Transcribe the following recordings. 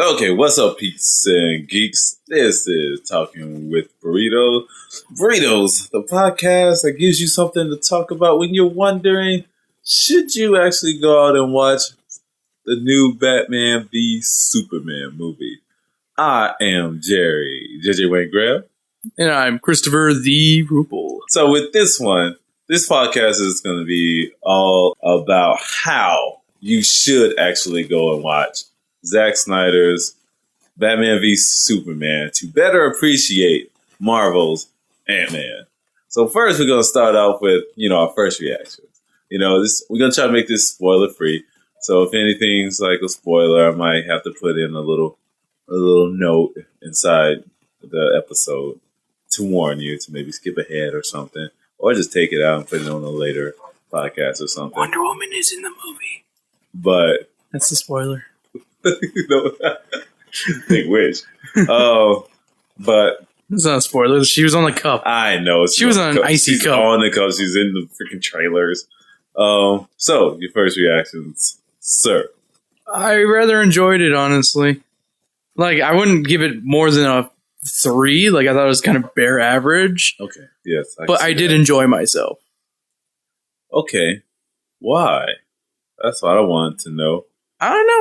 Okay, what's up, peeps and geeks? This is Talking with Burritos. Burritos, the podcast that gives you something to talk about when you're wondering, should you actually go out and watch the new Batman v Superman movie? I am Jerry, JJ Wayne Graham. And I'm Christopher the Rupel. So with this one, this podcast is going to be all about how you should actually go and watch Zack Snyder's Batman v Superman to better appreciate Marvel's Ant-Man. So first, we're going to start off with, our first reactions. We're going to try to make this spoiler-free. So if anything's like a spoiler, I might have to put in a little note inside the episode to warn you to maybe skip ahead or something, or just take it out and put it on a later podcast or something. Wonder Woman is in the movie. But that's the spoiler. Think which. But it's not a spoiler. She was on the cup. I know. She was on an icy She's cup. on the cup. She's in the freaking trailers. So your first reactions, sir? I rather enjoyed it, honestly. Like, I wouldn't give it more than a 3. Like, I thought it was kind of bare average. Okay. Yes. But I did enjoy myself. Okay. Why? That's what I wanted to know. I don't know.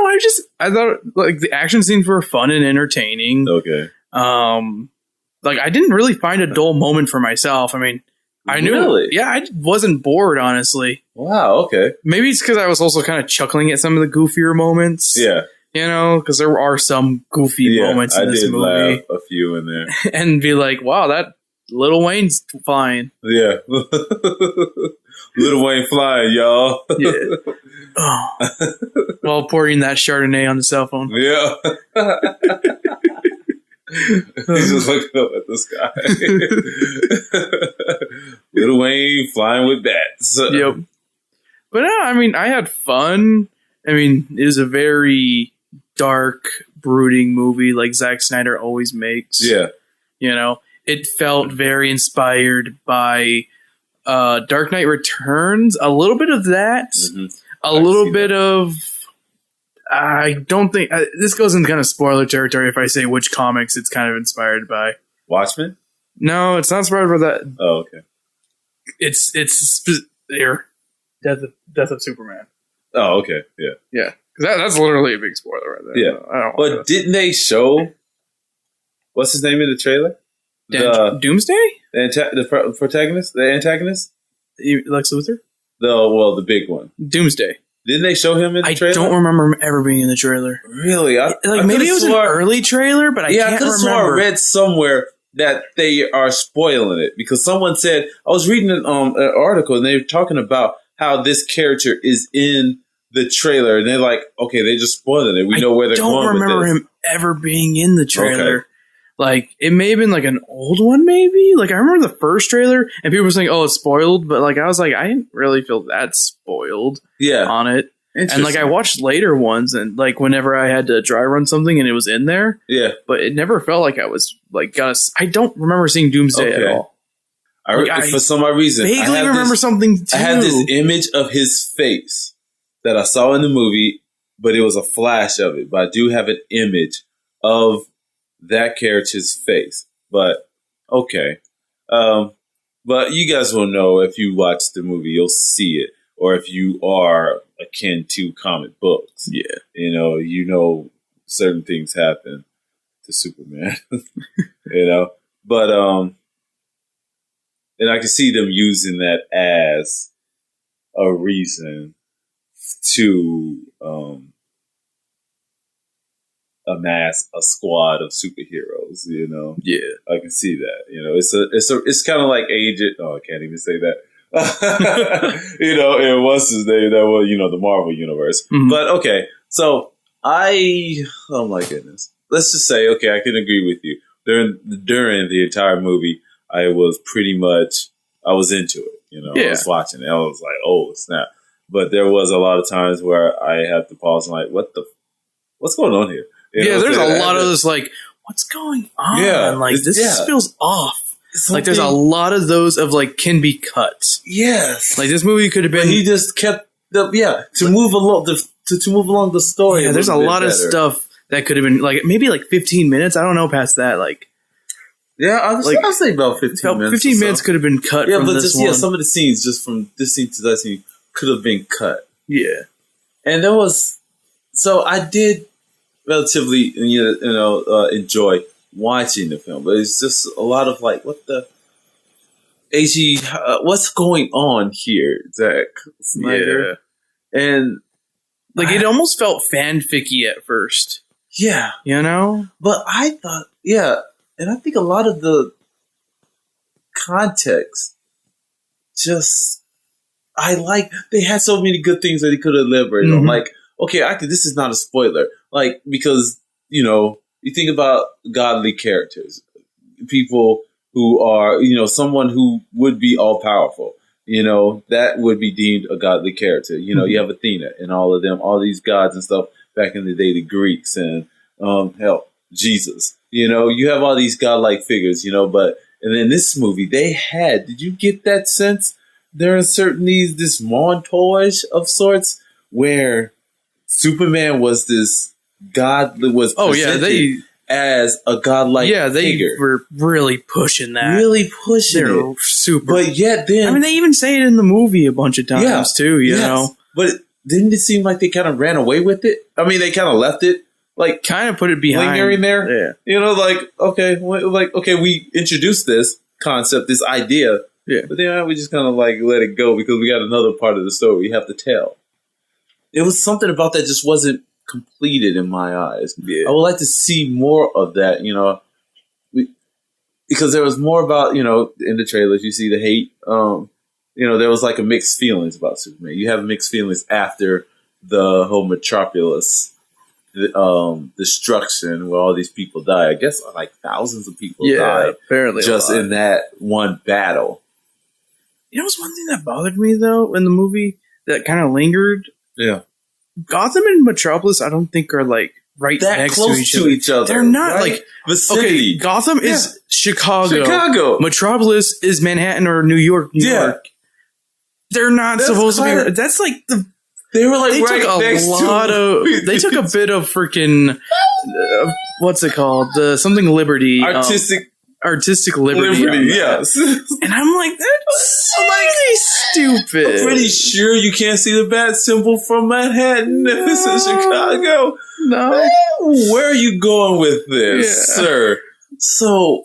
I thought like the action scenes were fun and entertaining. Okay. Like I didn't really find a dull moment for myself. I mean, I knew. Really? Yeah, I wasn't bored, honestly. Wow. Okay. Maybe it's because I was also kind of chuckling at some of the goofier moments. Yeah. Because there are some goofy moments in this movie. I did laugh a few in there. And be like, wow, that Lil Wayne's flying. Yeah. Lil Wayne flying, y'all. Yeah. Oh. While pouring that Chardonnay on the cell phone. Yeah. He's just looking up at the sky. Lil Wayne flying with bats. Yep. But I mean, I had fun. I mean, it was a very dark, brooding movie like Zack Snyder always makes. Yeah. It felt very inspired by Dark Knight Returns. A little bit of that. Mm-hmm. A little bit of... I don't think... this goes in kind of spoiler territory if I say which comics it's kind of inspired by. Watchmen? No, it's not inspired by that. Oh, okay. It's there. Death of Superman. Oh, okay. Yeah. Yeah. That's literally a big spoiler right there. Yeah. But didn't they show... What's his name in the trailer? Doomsday? The protagonist? The antagonist? Lex Luthor? The big one. Doomsday. Didn't they show him in the trailer? I don't remember him ever being in the trailer. Really? Maybe it was an early trailer, but I can't remember. I read somewhere that they are spoiling it because someone said, I was reading an article and they were talking about how this character is in the trailer and they're like, okay, they just spoiling it. We know where they're going with this. I don't remember him ever being in the trailer. Okay. Like, it may have been like an old one, maybe? Like, I remember the first trailer and people were saying, oh, it's spoiled. But like, I was like, I didn't really feel that spoiled on it. And like, I watched later ones and like, whenever I had to dry run something and it was in there. Yeah. But it never felt like I was like, I don't remember seeing Doomsday at all. For some odd reason, I vaguely remember something too. I had this image of his face that I saw in the movie, but it was a flash of it. But I do have an image of that character's face. But okay. But you guys will know if you watch the movie, you'll see it. Or if you are akin to comic books. Yeah. Certain things happen to Superman. But and I can see them using that as a reason to amass a squad of superheroes. Yeah, I can see that. It's kind of like Agent. Oh, I can't even say that. And what's his name? That was the Marvel universe. Mm-hmm. But okay, so oh my goodness. Let's just say, okay, I can agree with you. During the entire movie, I was into it. I was watching it. I was like, oh snap! But there was a lot of times where I had to pause and like, what's going on here? There's a lot of this like, what's going on? Yeah, like this feels off. Like there's a lot of those of like can be cut. Yes, like this movie could have been. But he just kept to move along the story. Yeah, there's a lot of stuff that could have been like maybe like 15 minutes. I don't know past that. Like, yeah, I'll say about 15 minutes. 15 minutes could have been cut. Yeah, from but this just one. some of the scenes just from this scene to that scene could have been cut. Yeah, and there was so I did relatively enjoy watching the film, but it's just a lot of like what the AG, what's going on here, Zack Snyder? Yeah. And like it almost felt fanficky at first. Yeah, but I thought, and I think a lot of the context just they had so many good things that he could have elaborated on. Like, okay, this is not a spoiler, like because you think about godly characters, people who are, someone who would be all powerful, that would be deemed a godly character. You have Athena and all of them, all these gods and stuff back in the day, the Greeks and Jesus. You have all these godlike figures, but and then this movie did you get that sense? There are this montage of sorts where Superman was this god that was presented as a godlike figure. They were really pushing that. They're super. But yet then... they even say it in the movie a bunch of times, too, you know? But didn't it seem like they kind of ran away with it? They kind of left it, like... Kind of put it behind. Lingering there? Yeah. Okay, we introduced this concept, this idea, but then we just kind of, let it go because we got another part of the story we have to tell. It was something about that just wasn't completed in my eyes. I would like to see more of that, because there was more about, in the trailers, you see the hate. There was a mixed feelings about Superman. You have mixed feelings after the whole Metropolis destruction where all these people die. I guess thousands of people died apparently just in that one battle. What's one thing that bothered me, though, in the movie that kind of lingered? Yeah. Gotham and Metropolis, I don't think are right that next close to each other. They're not vicinity. Okay, Gotham is Chicago. Metropolis is Manhattan or New York. They're not supposed to be. That's the. They were they right took next a lot of. They took a bit of freaking. What's it called? Something Liberty. Artistic liberty. Yes. And I'm like, that's stupid. I'm pretty sure you can't see the bat symbol from Manhattan if it's in Chicago. No. Where are you going with this, sir? So...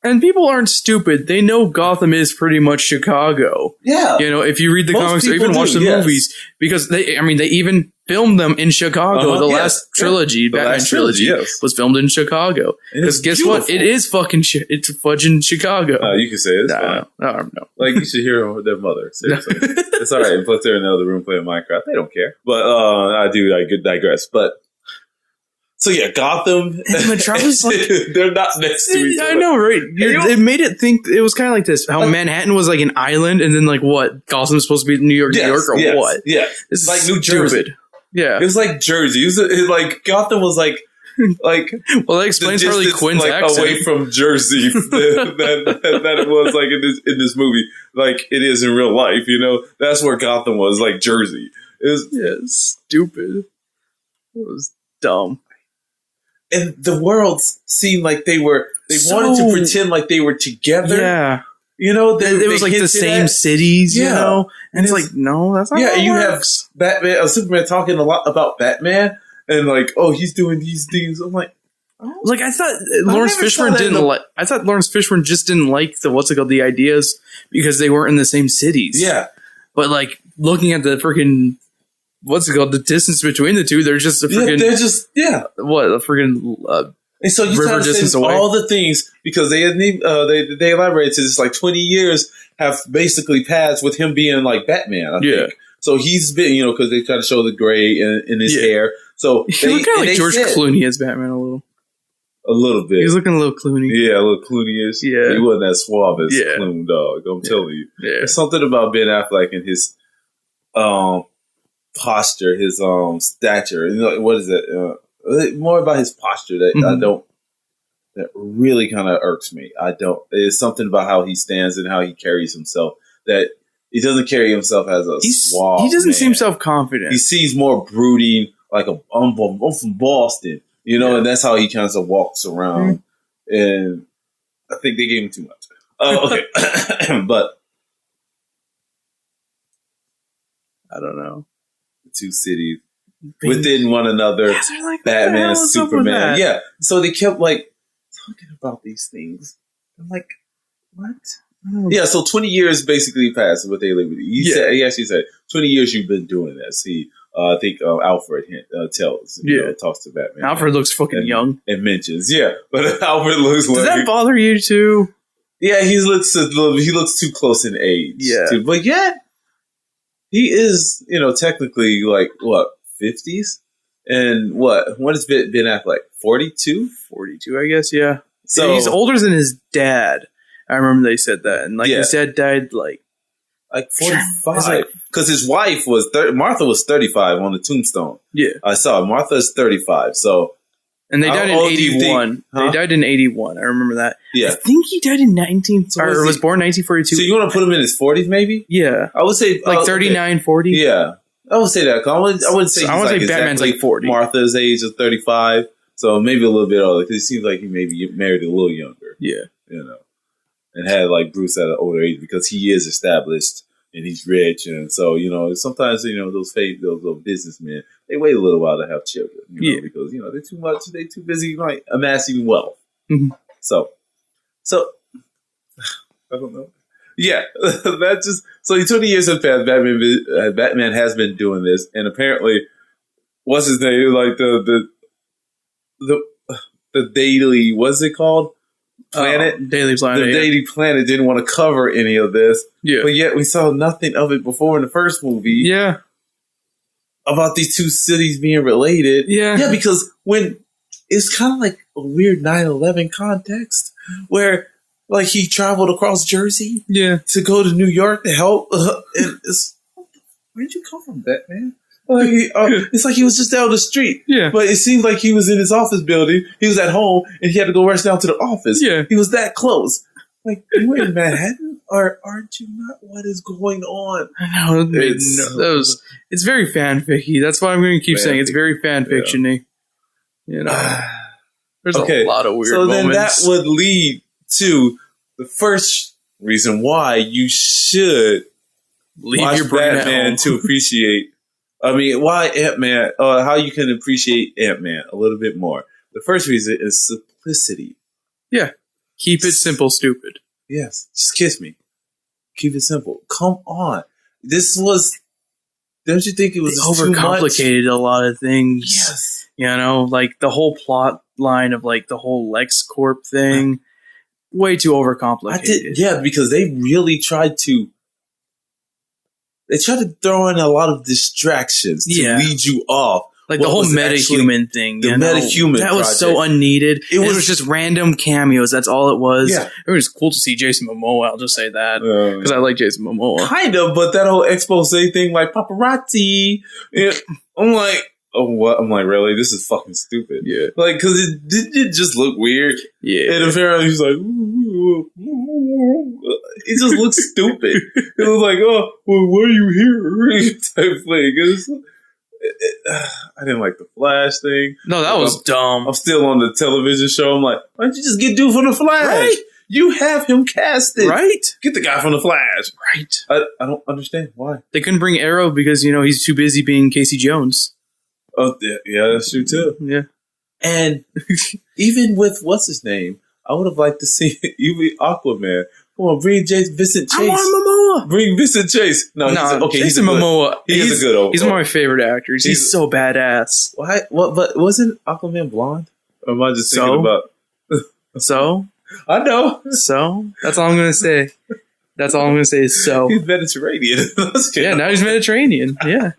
And people aren't stupid. They know Gotham is pretty much Chicago. Yeah. If you read the comics or even watch the movies. Because they even filmed them in Chicago. The last trilogy, Batman trilogy, was filmed in Chicago. Because guess what? It is it's fudging Chicago. You can say it. It's fine. No. You should hear their mother. Seriously. It's all right. And plus they're in the other room playing Minecraft. They don't care. But I digress. But so Gotham and Metropolis, they're not next to each other. I know, right? It made it think it was kind of like this: how Manhattan was an island, and then what Gotham's supposed to be New York, what? Yeah, it's like New Jersey. Yeah, it was like Jersey. It was Gotham was like. Well, that explains Harley Quinn's accent. Away from Jersey that it was in this movie, it is in real life. That's where Gotham was, Jersey. It was stupid. It was dumb. And the worlds seemed like they wanted to pretend like they were together. Yeah. It was the same cities, and it's no, that's not how it works. You have Batman, Superman talking a lot about Batman, and he's doing these things. I'm like, I thought Lawrence Fishburne didn't like. I thought Lawrence Fishburne just didn't like the ideas because they weren't in the same cities. Yeah, but looking at the freaking. The distance between the two, they're just a freaking... they're just, what, a freaking and so you river distance away? All the things, because they elaborated to this, 20 years have basically passed with him being Batman, I think. So he's been, because they try to show the gray in his hair. So he looked kind of like George Clooney as Batman a little. A little bit. He's looking a little Clooney. Yeah, a little Clooney-ish. Yeah. He wasn't as suave as Clooney, dog. I'm telling you. Yeah. There's something about Ben Affleck and his... posture, his stature. What is it? More about his posture that really kind of irks me. It's something about how he stands and how he carries himself that he doesn't carry himself as a suave. He doesn't man. seem self-confident. He seems more brooding, I'm from Boston. You know, and that's how he kind of walks around. And I think they gave him too much. Oh, okay. But I don't know. The two cities within one another, like, Batman, Superman. Yeah. So they kept like talking about these things. I'm like, what? Yeah, so 20 years basically passed with A Liberty. He actually said, 20 years you've been doing this. I think Alfred talks to Batman. Alfred looks fucking young. And mentions, but Alfred looks like... Does that bother you too? Yeah, he looks too close in age. Yeah. But yet, he is, technically like, what, 50s? And what has Ben Affleck, 42? 42, I guess, yeah. So he's older than his dad. I remember they said that. And his dad died like 45. Because his wife was, Martha was 35 on the tombstone. Yeah. I saw Martha's 35. So. And they died in 81. They died in 81. I remember that. Yeah. I think he died in 19... was born in 1942. So you want to put him in his 40s maybe? Yeah. I would say... like 39, 40? Yeah. I would say that. I wouldn't say I would say Batman's like 40. Martha's age is 35. So maybe a little bit older. Because it seems like he maybe married a little younger. Yeah. And had like Bruce at an older age because he is established and he's rich. And so, sometimes, those businessmen, they wait a little while to have children. Because, they're too busy like amassing wealth. Mm-hmm. So, I don't know. Yeah, that's just, so 20 years have passed. Batman has been doing this. And apparently, what's his name? Like the Daily, what's it called? Planet? Daily Planet. The Daily Planet didn't want to cover any of this. Yeah. But yet we saw nothing of it before in the first movie. Yeah. About these two cities being related. Yeah. Yeah, because when it's kind of like a weird 9/11 context where like he traveled across Jersey to go to New York to help. And where'd you come from, Batman? Like, it's like he was just down the street. Yeah. But it seemed like he was in his office building. He was at home and he had to go rush down to the office. Yeah. He was that close. Like, you in Manhattan? Or aren't you not? What is going on? I know. It's very fanficky. That's why I'm going to keep saying it's very fanfiction-y. There's a lot of weird moments. So then that would lead to the first reason why you should leave your brain Batman to appreciate. I mean, why Ant-Man? How you can appreciate Ant-Man a little bit more. The first reason is simplicity. Yeah. Keep it simple, stupid. Yes. Just kiss me. Keep it simple. Come on. Don't you think it was overcomplicated a lot of things? Yes. Like the whole plot line of like the whole LexCorp thing. Way too overcomplicated. Because they really tried to throw in a lot of distractions to lead you off. Like the whole metahuman thing. The metahuman that was so unneeded. It was just random cameos. That's all it was. Yeah. It was cool to see Jason Momoa. I'll just say that. Because I like Jason Momoa. Kind of, but that whole expose thing, like paparazzi. I'm like, oh, what? I'm like, really? This is fucking stupid. Yeah. Like, because it didn't just look weird. Yeah. And apparently he's like, it just looks stupid. It was like, oh, well, why are you here? Type thing. I didn't like the Flash thing. No, that was dumb. I'm still on the television show. I'm like, why don't you just get dude from the Flash? Right. You have him casted. Right. Get the guy from the Flash. Right. I don't understand why. They couldn't bring Arrow because, he's too busy being Casey Jones. Oh, yeah, that's true too. Yeah. And even with, what's his name? I would have liked to see even Aquaman. Come on, bring Vincent Chase. I want Momoa. Bring Vincent Chase. Jason Momoa. He's a good. He's one of my favorite actors. He's so badass. Why? What? But wasn't Aquaman blonde? Or am I just thinking about? So I know. So that's all I'm gonna say. That's all I'm gonna say is so. He's Mediterranean. Yeah, now he's Mediterranean. Yeah.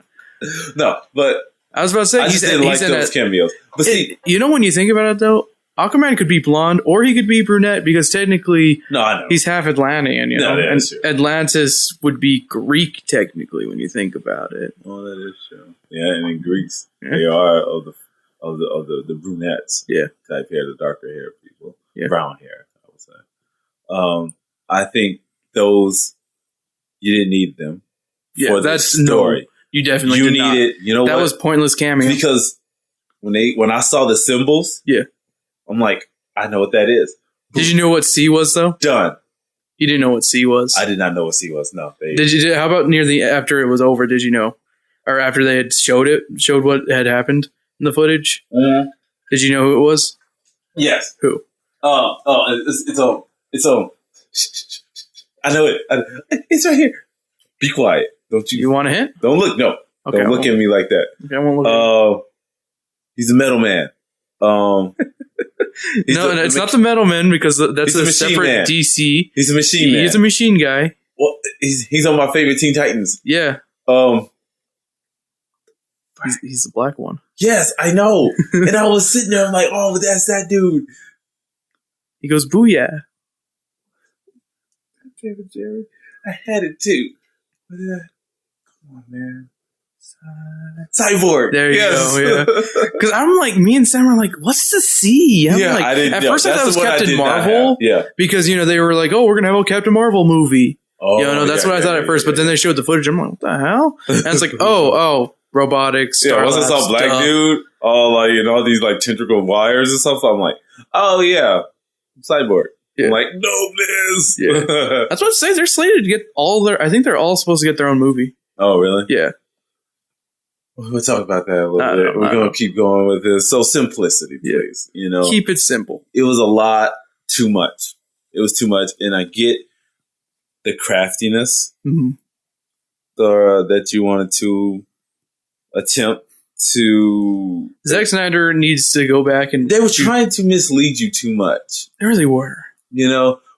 No, but I was about to say I just didn't like those cameos. But see, when you think about it though. Aquaman could be blonde or he could be brunette because technically he's half Atlantean, and Atlantis would be Greek technically when you think about it. Oh, that is true. Yeah, and in Greeks they are of the brunettes. Yeah, type hair, the darker hair people, brown hair. I would say. I think those you didn't need them. Yeah, for that's story. No, you definitely needed. You know, that was pointless cameo because. when I saw the symbols, Yeah. I'm like, I know what that is. Did you know what C was though? Done. You didn't know what C was. I did not know what C was. No. Did you? How about after it was over? Did you know, or after they had showed what had happened in the footage? Mm-hmm. Did you know who it was? Yes. Who? It's I know it. It's right here. Be quiet. Don't you? You want a hint? Don't look. No. Okay, don't look at me like that. Okay, I won't look. He's a metal man. No, it's not the Metal Man because that's a separate man. DC. He's a machine man. He's a machine guy. Well, he's on my favorite Teen Titans. Yeah. He's the black one. Yes, I know. And I was sitting there, I'm like, oh, that's that dude. He goes, booyah. Damn it, Jerry. I had it too. But, come on, man. Cyborg. There you go. Yeah. Because I'm like, me and Sam were like, what's the C? I'm like, I didn't. At first, I thought it was Captain Marvel. Yeah. Because they were like, oh, we're gonna have a Captain Marvel movie. Oh, that's what I thought at first. But then they showed the footage. I'm like, what the hell? And it's like, oh, robotics. Yeah, wasn't some black dude all like all these like tentacle wires and stuff? So I'm like, oh yeah, Cyborg. Yeah. I'm like, no, Liz. Yeah. That's what I'm saying. They're slated to get I think they're all supposed to get their own movie. Oh, really? Yeah. We'll talk about that a little bit. We're going to keep going with this. So simplicity, please. Keep it simple. It was a lot too much. It was too much. And I get the craftiness that you wanted to attempt to. Zack Snyder needs to go back and. They were trying to mislead you too much. They really were.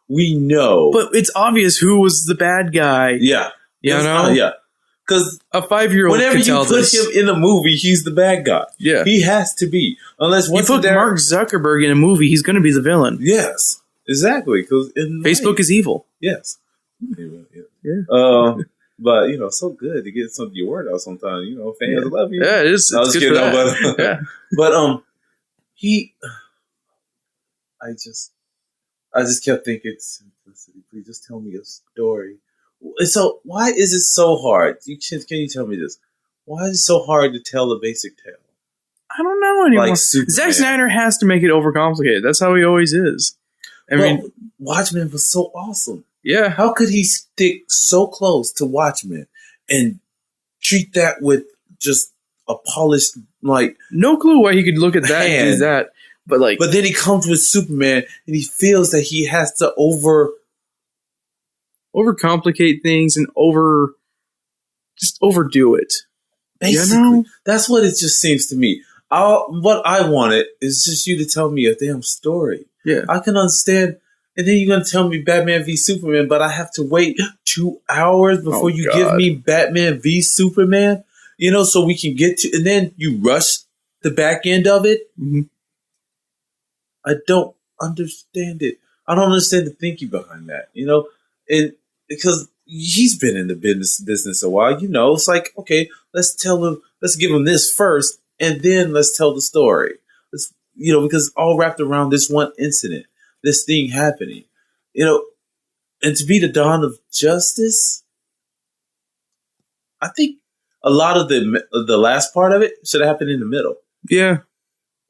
We know. But it's obvious who was the bad guy. Yeah. Yeah. Because a 5-year-old whenever you put him in a movie, he's the bad guy. Yeah. He has to be. Unless once you put Mark Zuckerberg in a movie, he's going to be the villain. Yes. Exactly. Because Facebook is evil. Yes. Yeah. But, so good to get some of your word out sometimes. Fans love you. Yeah, it is. I was good kidding. But I just kept thinking, simplicity. Please just tell me a story. So why is it so hard? Can you tell me this? Why is it so hard to tell a basic tale? I don't know anymore. Like Superman. Zack Snyder has to make it overcomplicated. That's how he always is. I mean, Watchmen was so awesome. Yeah. How could he stick so close to Watchmen and treat that with just a polished, no clue why he could look at that and do that. But then he comes with Superman and he feels that he has to overcomplicate things and just overdo it. Basically, that's what it just seems to me. What I wanted is just you to tell me a damn story. Yeah, I can understand. And then you're going to tell me Batman v Superman, but I have to wait 2 hours before you give me Batman v Superman, so we can get to, and then you rush the back end of it. Mm-hmm. I don't understand it. I don't understand the thinking behind that, and because he's been in the business a while, it's like, okay, let's give him this first, and then let's tell the story. Let's, because all wrapped around this one incident. This thing happening, and to be the dawn of justice, I think a lot of the last part of it should have happened in the middle. Yeah,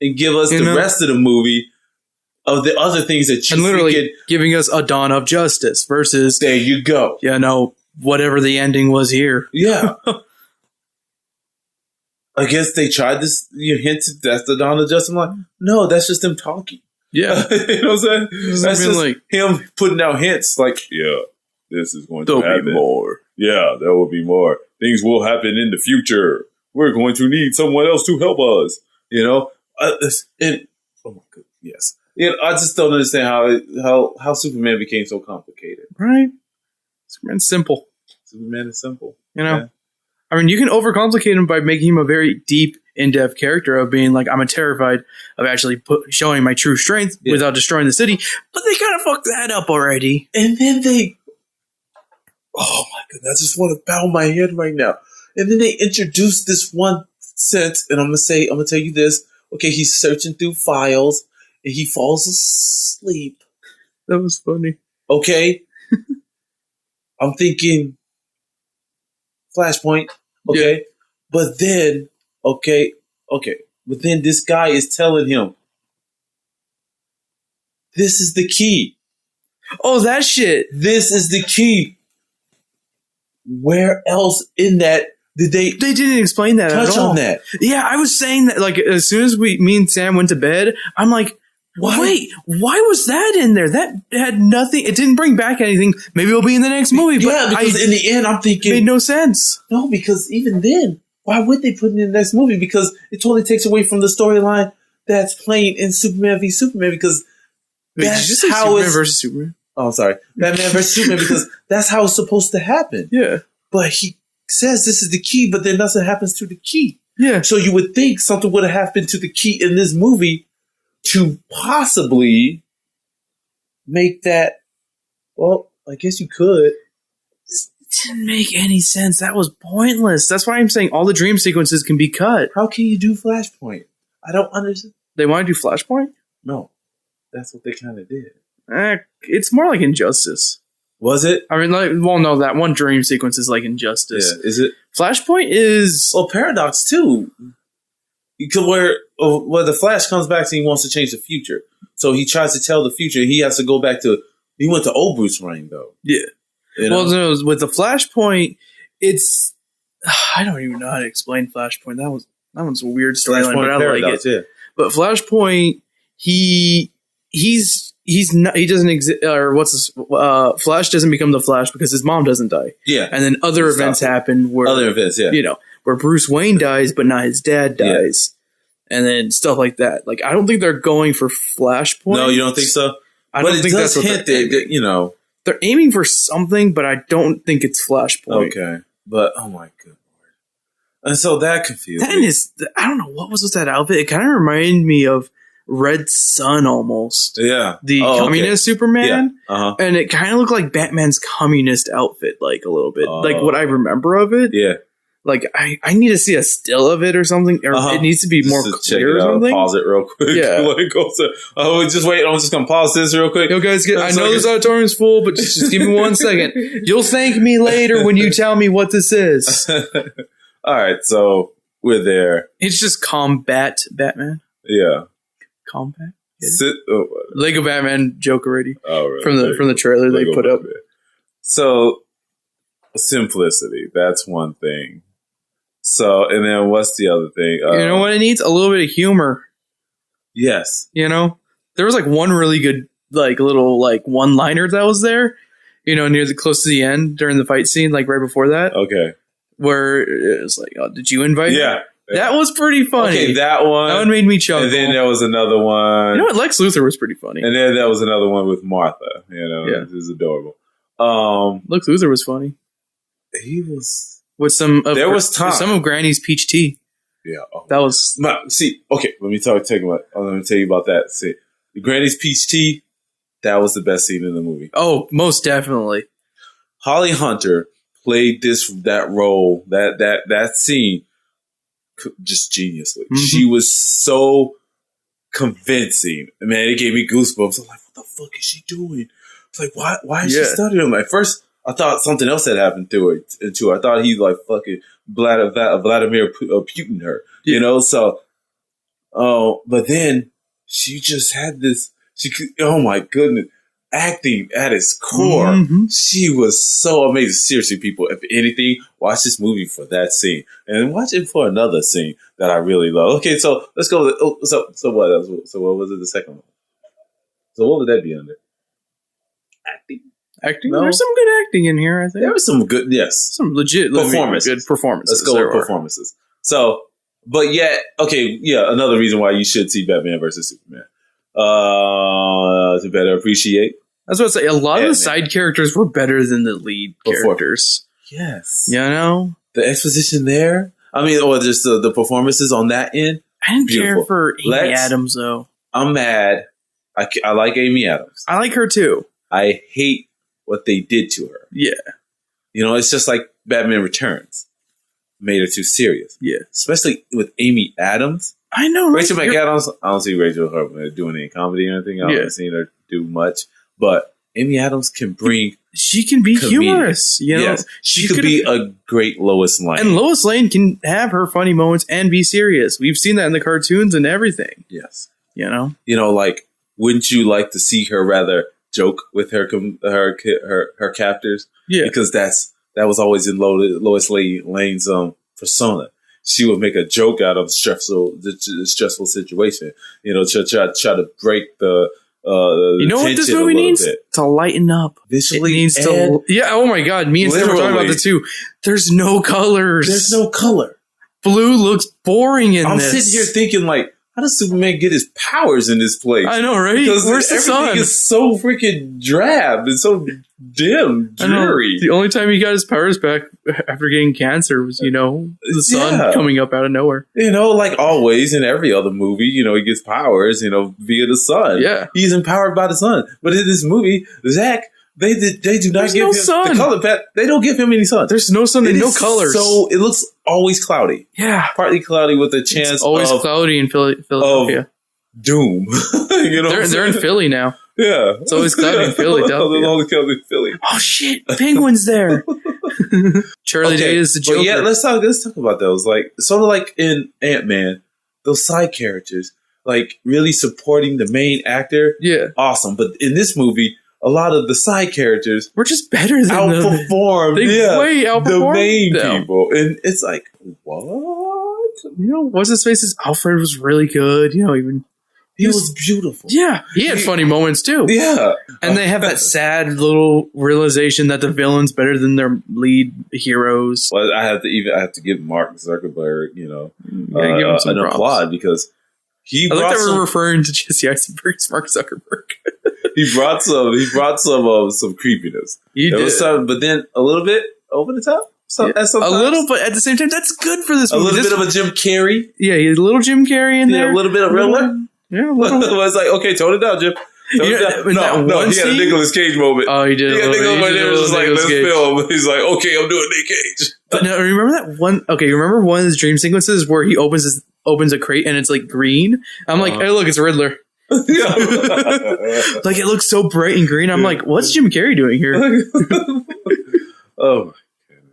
and give us the rest of the movie of the other things that you and literally giving us a dawn of justice versus there you go. Whatever the ending was here. Yeah. I guess they tried this. You hinted that's the dawn of justice. I'm like, no, that's just them talking. Yeah. You know what I'm saying? That's just him putting out hints like, yeah, this is going to happen. There'll be more. Yeah, there will be more. Things will happen in the future. We're going to need someone else to help us. Oh my God, yes. I just don't understand how Superman became so complicated. Right? Superman's simple. Superman is simple. Yeah. I mean, you can overcomplicate him by making him a very deep, in-depth character of being like, I'm terrified of actually showing my true strength without destroying the city. But they kind of fucked that up already. And then oh my goodness, I just want to bow my head right now. And then they introduced this one sense, and I'm gonna tell you this. Okay, he's searching through files, and he falls asleep. That was funny. Okay, I'm thinking Flashpoint. Okay, but then okay. But then this guy is telling him, this is the key. Oh, that shit. This is the key. Where else in that did they didn't explain that touch at all. on that? Yeah, I was saying that, like, as soon as me and Sam went to bed, I'm like, wait, why was that in there? That had nothing. It didn't bring back anything. Maybe it'll be in the next movie. But yeah, because in the end, I'm thinking... It made no sense. No, because even then, why would they put it in the next movie? Because it totally takes away from the storyline that's playing in Superman v Superman, because that's how Superman it's... versus Superman? Oh, sorry. Batman versus Superman, because that's how it's supposed to happen. Yeah. But he says this is the key, but then nothing happens to the key. Yeah. So you would think something would have happened to the key in this movie to possibly make that... Well, I guess you could. It didn't make any sense. That was pointless. That's why I'm saying all the dream sequences can be cut. How can you do Flashpoint? I don't understand. They want to do Flashpoint? No. That's what they kind of did. It's more like Injustice. Was it? I mean, like, well, no, that one dream sequence is like Injustice. Yeah, is it? Flashpoint is... Well, Paradox, too. Where the Flash comes back and he wants to change the future. So he tries to tell the future. He has to go back to... He went to old Bruce Wayne, though. Yeah. You know? Well, no, with the Flashpoint, it's... I don't even know how to explain Flashpoint. That one's a weird storyline, but I Paradox, like it. Yeah. But Flashpoint, he doesn't exist, or Flash doesn't become the Flash because his mom doesn't die. Yeah. And then other events happen where... Other events, yeah. You know, where Bruce Wayne dies, but not his dad dies. Yeah. And then stuff like that. Like, I don't think they're going for Flashpoint. No, you don't think so? I don't think that's what that, you know... They're aiming for something, but I don't think it's Flashpoint. Okay. But, oh my good Lord. And so that confused me. I don't know, what was with that outfit? It kind of reminded me of Red Sun almost. Yeah. The communist Superman. Yeah. Uh-huh. And it kind of looked like Batman's communist outfit, like a little bit. Like what I remember of it. Yeah. Like, I need to see a still of it or something. Or it needs to be more clear or something. Pause it real quick. Yeah. Just wait. I'm just going to pause this real quick. Yo, guys, I know this auditorium's full, but just give me 1 second. You'll thank me later when you tell me what this is. All right, so we're there. It's just Combat Batman. Yeah. Combat? Lego Batman joke already. Oh, really? From the trailer Lego they put up. So, simplicity. That's one thing. So, and then what's the other thing? You know what it needs? A little bit of humor. Yes. You know? There was like one really good, like, little, like, one-liner that was there, you know, close to the end during the fight scene, like, right before that. Okay. Where it was like, oh, did you invite me? Yeah. That was pretty funny. Okay, that one made me chuckle. And then there was another one. You know what? Lex Luthor was pretty funny. And then there was another one with Martha. You know, yeah. It was adorable. Lex Luthor was funny. He was... With some of some of Granny's peach tea. Yeah, that was. See, okay, let me tell you about that. See, the Granny's peach tea. That was the best scene in the movie. Oh, most definitely. Holly Hunter played that role, that scene, just geniusly. Mm-hmm. She was so convincing. Man, it gave me goosebumps. I'm like, what the fuck is she doing? It's like, why is she studying him? At first, I thought something else had happened to her. I thought he like fucking Vladimir Putin her, you know. So, but then she just had this. Oh my goodness, acting at its core. Mm-hmm. She was so amazing. Seriously, people, if anything, watch this movie for that scene, and watch it for another scene that I really love. Okay, so let's go. So what else? So what was it? The second one. So what would that be under? Acting? No? There's some good acting in here, I think. There was some good, yes. Some legit performances. Good performances. Let's go with performances. So, but yet, okay, yeah, another reason why you should see Batman versus Superman. To better appreciate. I was about to say, a lot of the side characters were better than the lead characters. Yes. You know? The exposition there. I mean, or just the performances on that end. I didn't care for Amy Adams, though. I'm mad. I like Amy Adams. I like her, too. I hate what they did to her. Yeah. You know, it's just like Batman Returns. Made her too serious. Yeah. Especially with Amy Adams. I know. Rachel McAdams, I don't see Rachel her doing any comedy or anything. I haven't seen her do much. But Amy Adams can bring she can be humorous. You know, yes. She could be a great Lois Lane. And Lois Lane can have her funny moments and be serious. We've seen that in the cartoons and everything. Yes. You know, like, wouldn't you like to see her rather joke with her captors? Yeah, because that was always in Lois Lane's persona. She would make a joke out of the stressful situation. You know, try to break the you know what this movie needs? To lighten up. Visually, it needs to. Yeah. Oh my God. Me and Steve were talking about the two. There's no colors. There's no color. Blue looks boring in this. I'm sitting here thinking, like, how does Superman get his powers in this place? I know, right? Because where's the sun? Everything is so freaking drab and so dim, dreary. The only time he got his powers back after getting cancer was, you know, the sun coming up out of nowhere. You know, like always in every other movie, you know, he gets powers, you know, via the sun. Yeah. He's empowered by the sun. But in this movie, Zach, they do not give him the color palette. They don't give him any sun. There's no sun and no colors. So it looks always cloudy. Yeah. Partly cloudy with a chance it's always cloudy in Philadelphia. Of doom. You know, they're in Philly now. Yeah. It's always cloudy in Philadelphia. They're always cloudy in Philly. Oh shit, Penguin's there. Charlie Day is the Joker. But yeah, let's talk about those. Like, sort of like in Ant-Man, those side characters, like really supporting the main actor. Yeah. Awesome. But in this movie, a lot of the side characters were just better than outperformed. They way outperformed the main people. And it's like, what? You know, what's his face's Alfred was really good. You know, even he was beautiful. Yeah, he had funny moments too. Yeah, and they have that sad little realization that the villain's better than their lead heroes. Well, I have to give Mark Zuckerberg, you know, give him some an applaud because he. I like that we're referring to Jesse Eisenberg's Mark Zuckerberg. He brought some creepiness. He did, but then a little bit over the top. A little, but at the same time, that's good for this movie. A little bit of a Jim Carrey. Yeah, he's a little Jim Carrey in there. A little bit of Riddler. Yeah, a little. It's like, okay, tone it down, Jim. No, he had a Nicolas Cage moment. Oh, he did. He had Nicolas Cage. It was just like, let's film. He's like, okay, I'm doing Nick Cage. But now, remember that one? Okay, remember one of his dream sequences where he opens a crate and it's like green? I'm like, hey, look, it's Riddler. Yeah. Like, it looks so bright and green. I'm like, what's Jim Carrey doing here? Oh,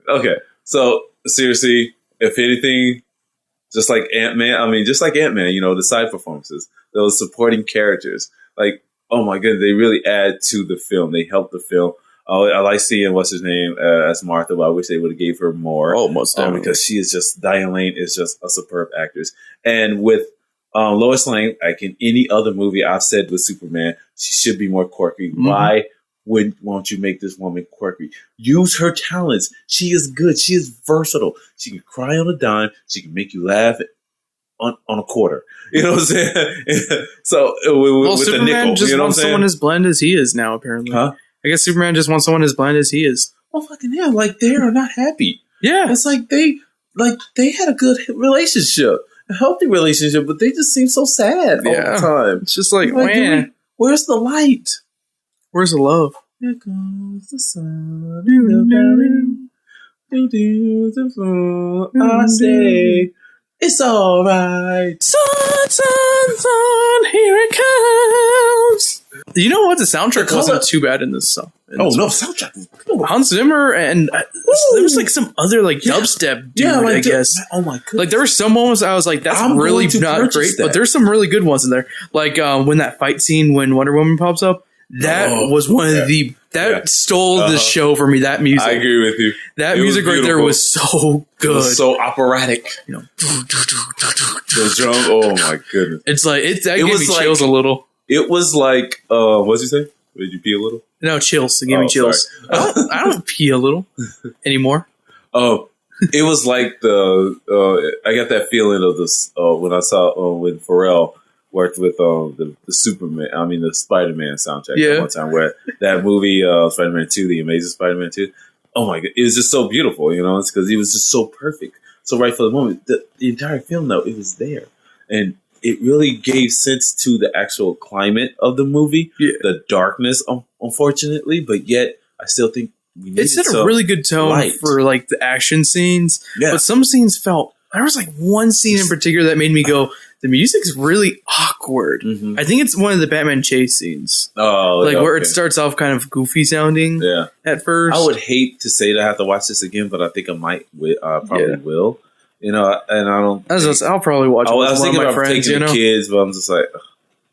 okay. So seriously, if anything, just like Ant-Man, you know, the side performances, those supporting characters, like, oh my goodness, they really add to the film. They help the film. I like seeing what's his name as Martha, but I wish they would have gave her more. Oh, most definitely, because she is just Diane Lane is just a superb actress, and with Lois Lane, like in any other movie I've said with Superman, she should be more quirky. Mm-hmm. Why won't you make this woman quirky? Use her talents. She is good. She is versatile. She can cry on a dime. She can make you laugh on a quarter. You know what I'm saying? So with Superman the nickel, just you know wants someone as bland as he is now, apparently. Huh? I guess Superman just wants someone as bland as he is. Oh fucking yeah! Like they are not happy. Yeah, it's like they had a good relationship. A healthy relationship, but they just seem so sad all the time. It's just like man, where's the light? Where's the love? Here goes the sun. I say it's all right. Sun, sun, sun, here it comes. You know what? The soundtrack wasn't too bad in this song. Soundtrack. Hans Zimmer and there was like some other like dubstep dude, I guess. Oh my goodness. Like there were some moments I was like, that's really not great, but there's some really good ones in there. Like when that fight scene when Wonder Woman pops up, that was one of the stole the show for me. That music, I agree with you. That music right there was so good, it was so operatic. You know, the drum. Oh my goodness! It's like that gave me chills a little. It was like, what'd you say? Did you pee a little? No, chills. It gave me chills. I don't pee a little anymore. Oh, it was like I got that feeling of this when I saw when Pharrell worked with the Superman, the Spider-Man soundtrack one time, where that movie Spider-Man 2, The Amazing Spider-Man 2. Oh my god, it was just so beautiful, you know, it's because he was just so perfect, so right for the moment. The entire film, though, it was there, and it really gave sense to the actual climate of the movie, the darkness, unfortunately, but yet I still think it set a really good tone for like the action scenes, but some scenes felt there was like one scene in particular that made me go, the music's really awkward. Mm-hmm. I think it's one of the Batman chase scenes. Oh, like where it starts off kind of goofy sounding. Yeah. At first, I would hate to say that I have to watch this again, but I think I might. Probably will. You know, and I don't. I'll probably watch it with I was one thinking of my about friends. taking the kids, but I'm just like,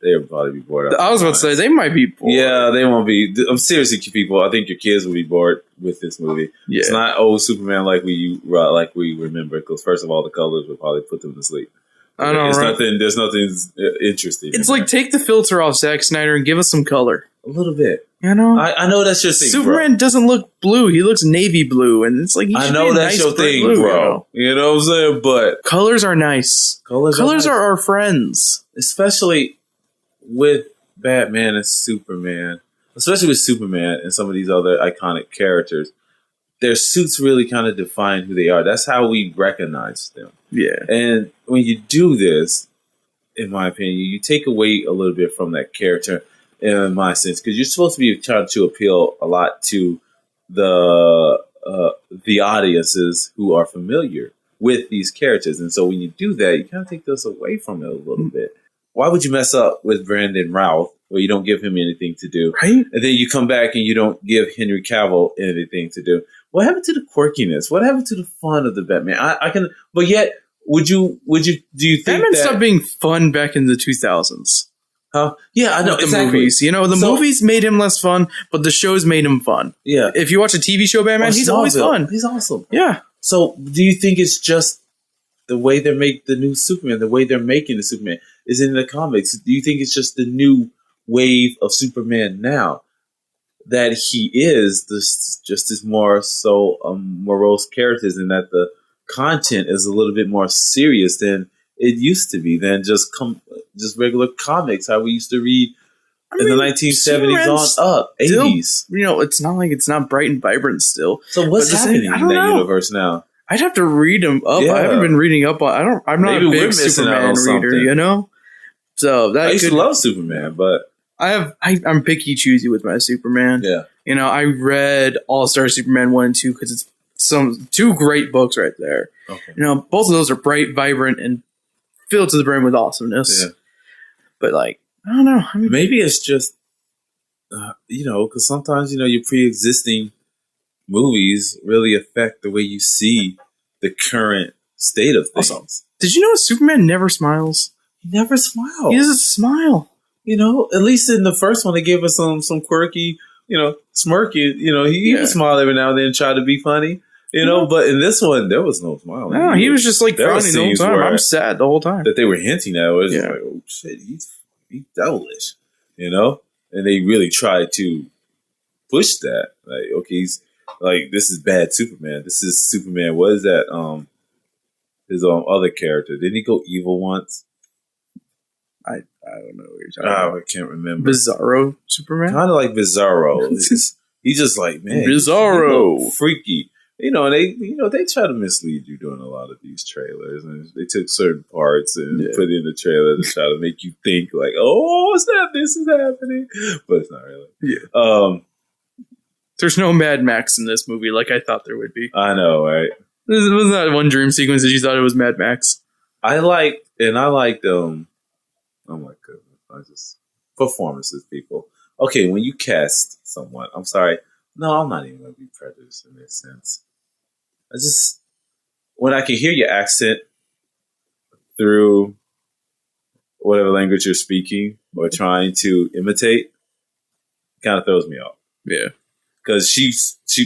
they would probably be bored. I was about to say they might be bored. Yeah, they won't be. I'm seriously, people. I think your kids will be bored with this movie. Yeah. It's not old Superman like we remember. Because first of all, the colors would probably put them to sleep. I know. There's nothing interesting. It's like take the filter off Zack Snyder and give us some color. A little bit. You know, I know that's your thing. Superman doesn't look blue; he looks navy blue, and it's like I know that's your thing, blue, bro. You know what I'm saying? But colors are nice. Colors are our friends, especially with Batman and Superman. Especially with Superman and some of these other iconic characters, their suits really kind of define who they are. That's how we recognize them. Yeah. And when you do this, in my opinion, you take away a little bit from that character, in my sense, because you're supposed to be trying to appeal a lot to the audiences who are familiar with these characters. And so when you do that, you kind of take this away from it a little bit. Why would you mess up with Brandon Routh where you don't give him anything to do? Right. And then you come back and you don't give Henry Cavill anything to do. What happened to the quirkiness? What happened to the fun of the Batman? But yet, do you think Batman stopped being fun back in the 2000s? Huh? Yeah, I know. The movies. You know, the movies made him less fun, but the shows made him fun. Yeah. If you watch a TV show, Batman, he's always fun. He's awesome. Yeah. So, do you think it's just the way they make the new Superman, the way they're making the Superman? Is it in the comics? Do you think it's just the new wave of Superman now? That he is this more so morose characters, and that the content is a little bit more serious than it used to be, than just regular comics, how we used to read in the 1970s on up, 80s. You know, it's not like it's not bright and vibrant still. So what's happening in that universe now? I'd have to read them up. Yeah. I haven't been reading up on. I'm not a big Superman reader, you know. So that I used to love Superman, but I'm picky choosy with my Superman. Yeah, you know, I read All-Star Superman 1 and 2 because it's two great books right there. Okay. You know, both of those are bright, vibrant, and filled to the brim with awesomeness. Yeah. But like, I don't know. Maybe it's just you know, because sometimes your pre-existing movies really affect the way you see the current state of things. Also, did you know Superman never smiles? He never smiles. He doesn't smile. You know, at least in the first one, they gave us some quirky, smirky. He would smile every now and then and try to be funny. But in this one, there was no smile. No, he was just like frowning the whole time. I'm sad the whole time. That they were hinting at was just like, oh shit, he's devilish. And they really tried to push that. Like, okay, he's like, this is bad Superman. This is Superman. What is that? His other character. Didn't he go evil once? I don't know what you're talking about. I can't remember. Bizarro Superman? Kind of like Bizarro. He's just like, man, Bizarro. Freaky. And they try to mislead you during a lot of these trailers, and they took certain parts and put in the trailer to try to make you think like, oh, this is happening, but it's not really. Yeah. There's no Mad Max in this movie like I thought there would be. I know, right? Wasn't that one dream sequence that you thought it was Mad Max? I liked oh my goodness, performances, people. Okay, when you cast someone, I'm sorry. No, I'm not even going to be prejudiced in this sense. When I can hear your accent through whatever language you're speaking or trying to imitate, it kind of throws me off. Yeah. Because she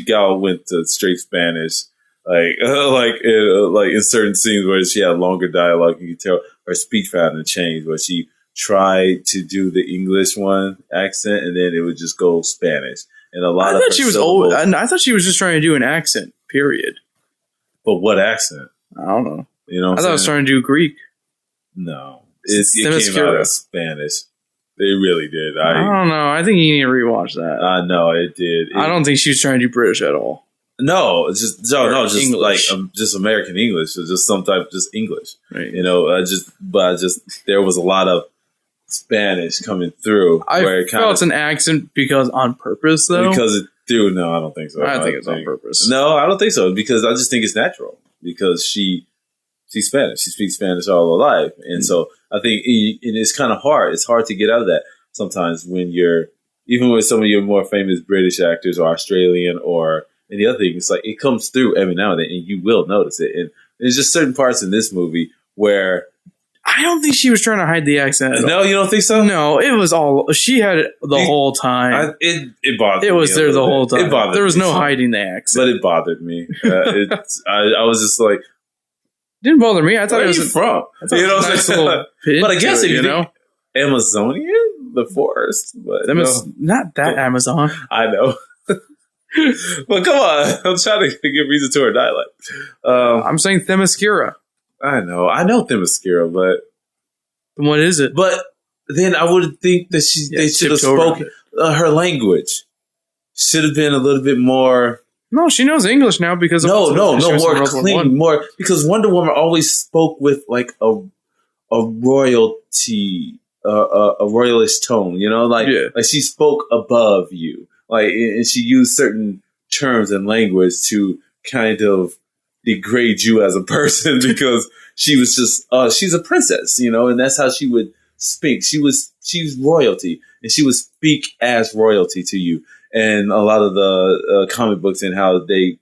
went to straight Spanish, like in certain scenes where she had longer dialogue, you could tell her speech pattern changed, where she tried to do the English one accent and then it would just go Spanish. And a lot I thought she was old. I thought she was just trying to do an accent. Period. But what accent? I don't know. I thought I was trying to do Greek. No, it came out of Spanish. They really did. I don't know. I think you need to rewatch that. No, it did. I don't think she was trying to do British at all. No, just English. Like just American English, or just some type, just English. Right. There was a lot of Spanish coming through. I felt it's an accent because on purpose, though. Because it do. No, I don't think so. I think it's on purpose. No, I don't think so. Because I just think it's natural. Because she she's Spanish. She speaks Spanish all her life. And so I think it's kind of hard. It's hard to get out of that sometimes when you're, even with some of your more famous British actors or Australian or any other thing, it's like it comes through every now and then and you will notice it. And there's just certain parts in this movie where I don't think she was trying to hide the accent. No, you don't think so? No, it was all she had it the whole time. It bothered me. It was there the whole time. It bothered there was me no hiding the accent. But it bothered me. I was just like, didn't bother me. I thought where it was are you from? You know what I'm saying? But I guess if you know, Amazonian, the forest. But not that Amazon. I know. But come on, I'm trying to give reason to her dialect. I'm saying Themyscira. I know Themyscira, but what is it? But then I would think that they should have spoken her language. Should have been a little bit more. No, she knows English now because of more clean, more because Wonder Woman always spoke with like a royalty, a royalist tone. You know, like she spoke above you, like, and she used certain terms and language to kind of degrade you as a person because she was just she's a princess, you know, and that's how she would speak. She's royalty, and she would speak as royalty to you. And a lot of the comic books and how they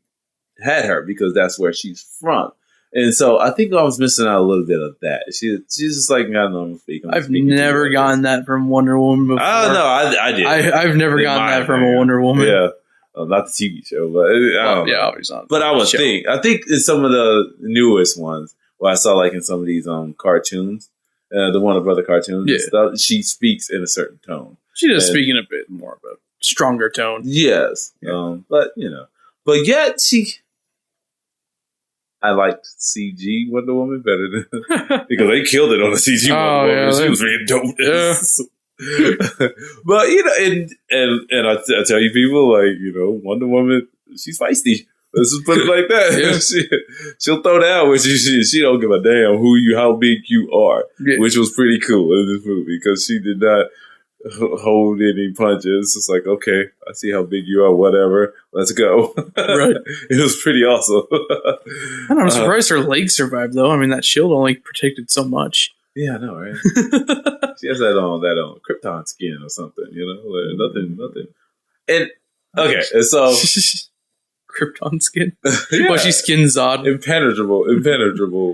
had her because that's where she's from. And so I think I was missing out a little bit of that. She's just like, I don't know, I'm speaking. I've never gotten that from Wonder Woman before. I don't know. I did. I've never gotten that from a Wonder Woman. Yeah. Not the TV show, but I don't know. Obviously not. But I would think. I think in some of the newest ones, where I saw like in some of these cartoons, the Warner Brother cartoons and stuff, she speaks in a certain tone. She does speak in a bit more of a stronger tone. Yes. Yeah. But yet I liked CG Wonder Woman better than because they killed it on the CG Wonder Woman. She was very dope. Yeah. But and I tell you people, like, Wonder Woman, she's feisty. Let's just put it like that. Yeah. She'll throw down when she don't give a damn how big you are, which was pretty cool in this movie because she did not hold any punches. It's like, okay, I see how big you are, whatever, let's go. Right. It was pretty awesome. I'm surprised her legs survived though. I mean, that shield only protected so much. Yeah, I know, right? She has that on Krypton skin or something, like nothing. And okay, and so Krypton skin. Yeah. Well, she's skin Zod. Impenetrable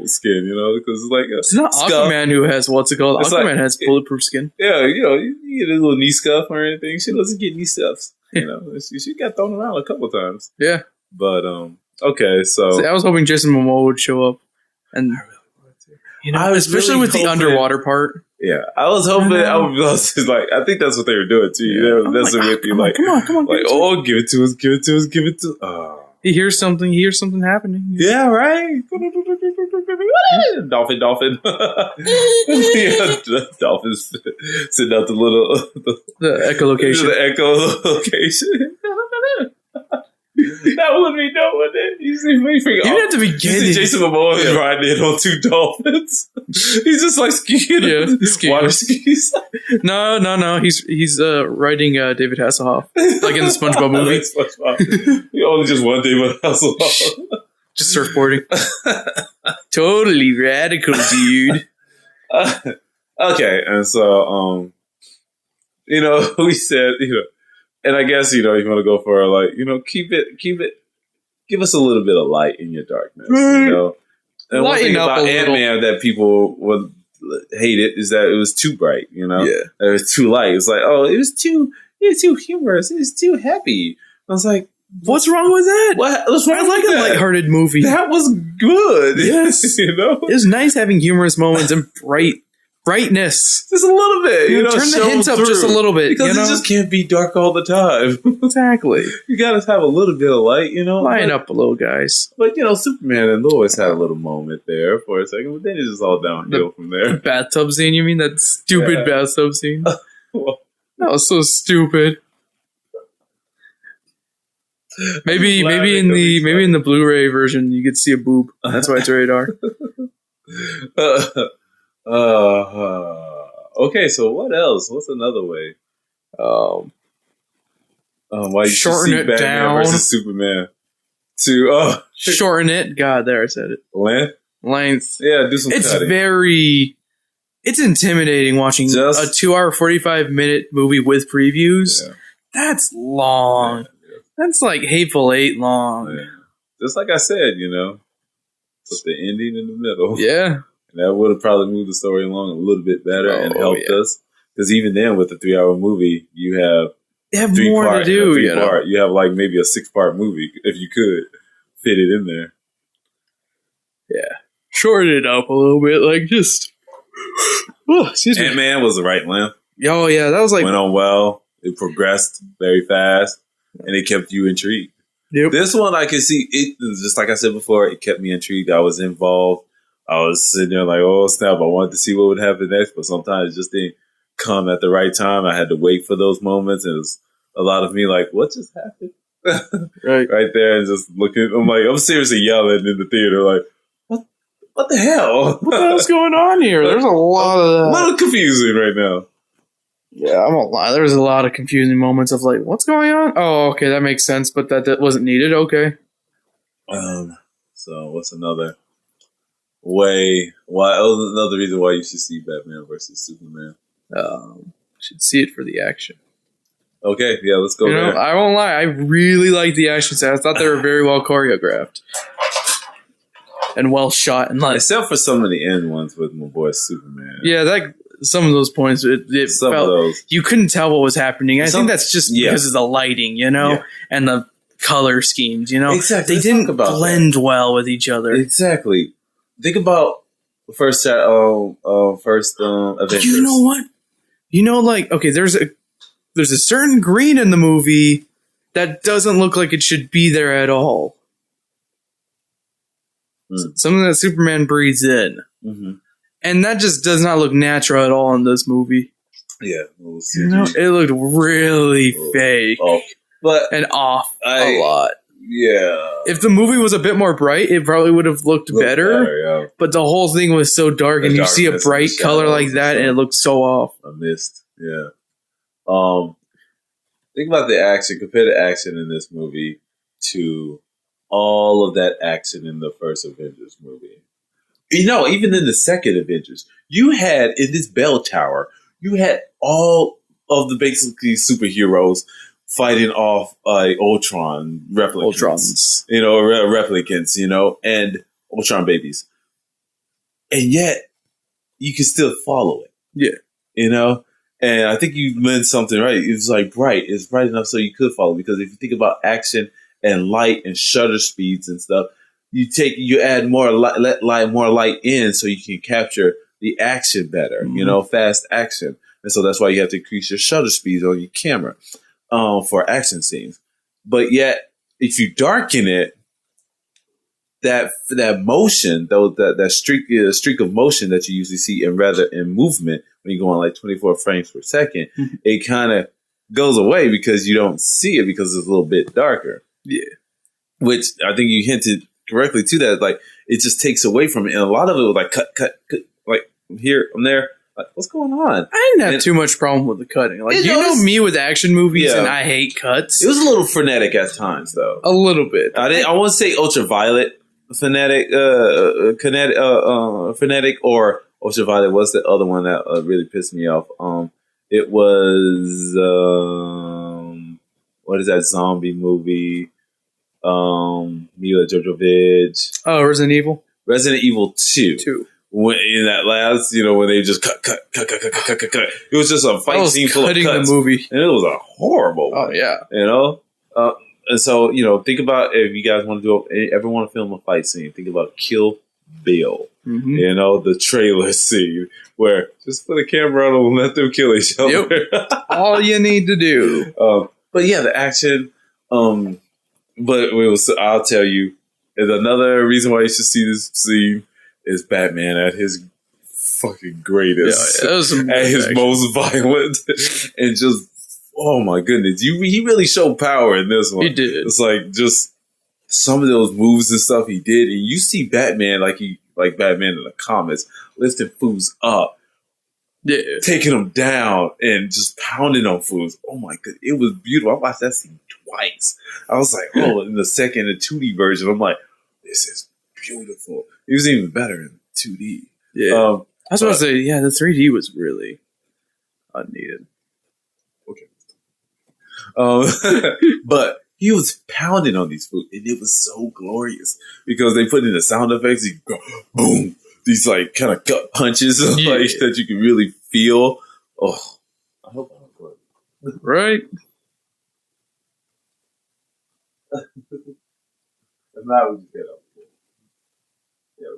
skin, because it's like it's not Aquaman who has what's it called? It's Aquaman has bulletproof skin. Yeah, you get a little knee scuff or anything. She doesn't get knee scuffs. She got thrown around a couple of times. Yeah, but okay, so I was hoping Jason Momoa would show up, and I was especially really with the underwater part. Yeah, I was hoping. I was like, I think that's what they were doing too. Yeah. That's what with you, like, come on, like, give it to us. Oh. He hears something happening. Yeah, right. Dolphin. Yeah, dolphins sitting out the echolocation. The echolocation. That would be dope, wouldn't it? You didn't have to be getting Jason Momoa riding in on 2 dolphins. He's just like skiing. Water skis. No. He's riding David Hasselhoff, like in the SpongeBob movie. SpongeBob. Only just one David Hasselhoff. Just surfboarding. Totally radical, dude. Okay, and so we said and I guess, if you want to go for like, keep it, give us a little bit of light in your darkness, And one thing about Ant-Man that people would hate it is that it was too bright, It was too light. It's like, it was too humorous. It was too happy. I was like, what's wrong with that? What's wrong I like a lighthearted movie. That was good. Yes. It was nice having humorous moments and brightness. Just a little bit. Turn the hints up just a little bit. Because it just can't be dark all the time. Exactly. You gotta have a little bit of light, Line up below, guys. But, Superman and Lois had a little moment there for a second, but then it's just all downhill from there. The bathtub scene, you mean? That stupid bathtub scene? Well, that was so stupid. Maybe in the Blu-ray version you could see a boob. That's why it's rated R. Okay, so what else? What's another way? Why you shorten it Batman down versus Superman? To shorten it. God, there I said it. Length. length. Yeah, do some It's cutting. it's intimidating watching a 2 hour 45-minute movie with previews. Yeah. That's long. Yeah. That's like Hateful Eight long. Yeah. Just like I said, put the ending in the middle. Yeah. And that would have probably moved the story along a little bit better and helped us. Because even then, with the 3-hour movie, you have more to do. You have like maybe a 6-part movie if you could fit it in there. Yeah, shorten it up a little bit, like just. Oh, excuse me. Ant-Man was the right length. Oh yeah, that was like went on well. It progressed very fast, and it kept you intrigued. Yep. This one, I could see it. Just like I said before, it kept me intrigued. I was involved. I was sitting there like, oh snap! I wanted to see what would happen next, but sometimes it just didn't come at the right time. I had to wait for those moments, and it was a lot of me like, what just happened? right there, and just looking. I'm seriously yelling in the theater like, what the hell? What the hell's going on here? There's a lot of that. A lot of confusing right now. Yeah, I won't lie. There's a lot of confusing moments of like, what's going on? Oh, okay, that makes sense, but that wasn't needed. Okay. So what's another way? Another reason why you should see Batman versus Superman? Should see it for the action. Okay, yeah, let's go there. I won't lie. I really like the action scenes. I thought they were very well choreographed and well shot. And except for some of the end ones with my boy Superman. Yeah, some of those points, it some felt, of those. You couldn't tell what was happening. I think that's just because of the lighting, and the color schemes, Exactly. They didn't blend well with each other. Exactly. Think about the first Avengers. You know what? Okay, there's a certain green in the movie that doesn't look like it should be there at all. Something that Superman breathes in. Mm-hmm. And that just does not look natural at all in this movie. Yeah. It looked really fake. And off a lot. Yeah. If the movie was a bit more bright, it probably would have looked better. Yeah. But the whole thing was so dark, and you see a bright color like that, and it looks so off. A mist. Yeah. Think about the action. Compare the action in this movie to all of that action in the first Avengers movie. Even in the second Avengers, you had in this bell tower, you had all of the basically superheroes fighting off Ultron replicants. Replicants, and Ultron babies. And yet, you can still follow it. Yeah. And I think you meant something right. It's like bright. It's bright enough so you could follow. Because if you think about action and light and shutter speeds and stuff, you add more light, let more light in so you can capture the action better, fast action. And so that's why you have to increase your shutter speeds on your camera for action scenes. But yet, if you darken it, that motion, that streak of motion that you usually see in movement when you go on like 24 frames per second, it kind of goes away because you don't see it because it's a little bit darker. Yeah. Which I think you hinted correctly to that, like it just takes away from it, and a lot of it was like cut, like here, I'm there. Like, what's going on? I didn't have too much problem with the cutting. Like me with action movies, and I hate cuts. It was a little frenetic at times, though. A little bit. I won't say ultraviolet frenetic, frenetic or ultraviolet. Was the other one that really pissed me off? It was what is that zombie movie? Mila Jovovich. Oh, Resident Evil. Resident Evil 2. When in that last, when they just cut. It was just a fight scene full of cuts. The movie, and it was a horrible one. Oh yeah. And so think about if you guys want to ever want to film a fight scene, think about Kill Bill. Mm-hmm. The trailer scene where just put a camera on them and let them kill each other. Yep. All you need to do. But yeah, the action. But I'll tell you, is another reason why you should see this scene is Batman at his fucking greatest, at his most violent, and just oh my goodness, he really showed power in this one. He did. It's like just some of those moves and stuff he did, and you see Batman like Batman in the comics, lifting fools up. Yeah. Taking them down and just pounding on fools. Oh my god, it was beautiful. I watched that scene twice. I was like, in the second, the 2D version, I'm like, this is beautiful. He was even better in 2D. Yeah. I was about to say, yeah, the 3D was really unneeded. Okay. But he was pounding on these food, and it was so glorious because they put in the sound effects. You go boom, these like kind of gut punches like that you can really feel. Oh, I hope I'm good. Right. If not, we just get up. Yeah,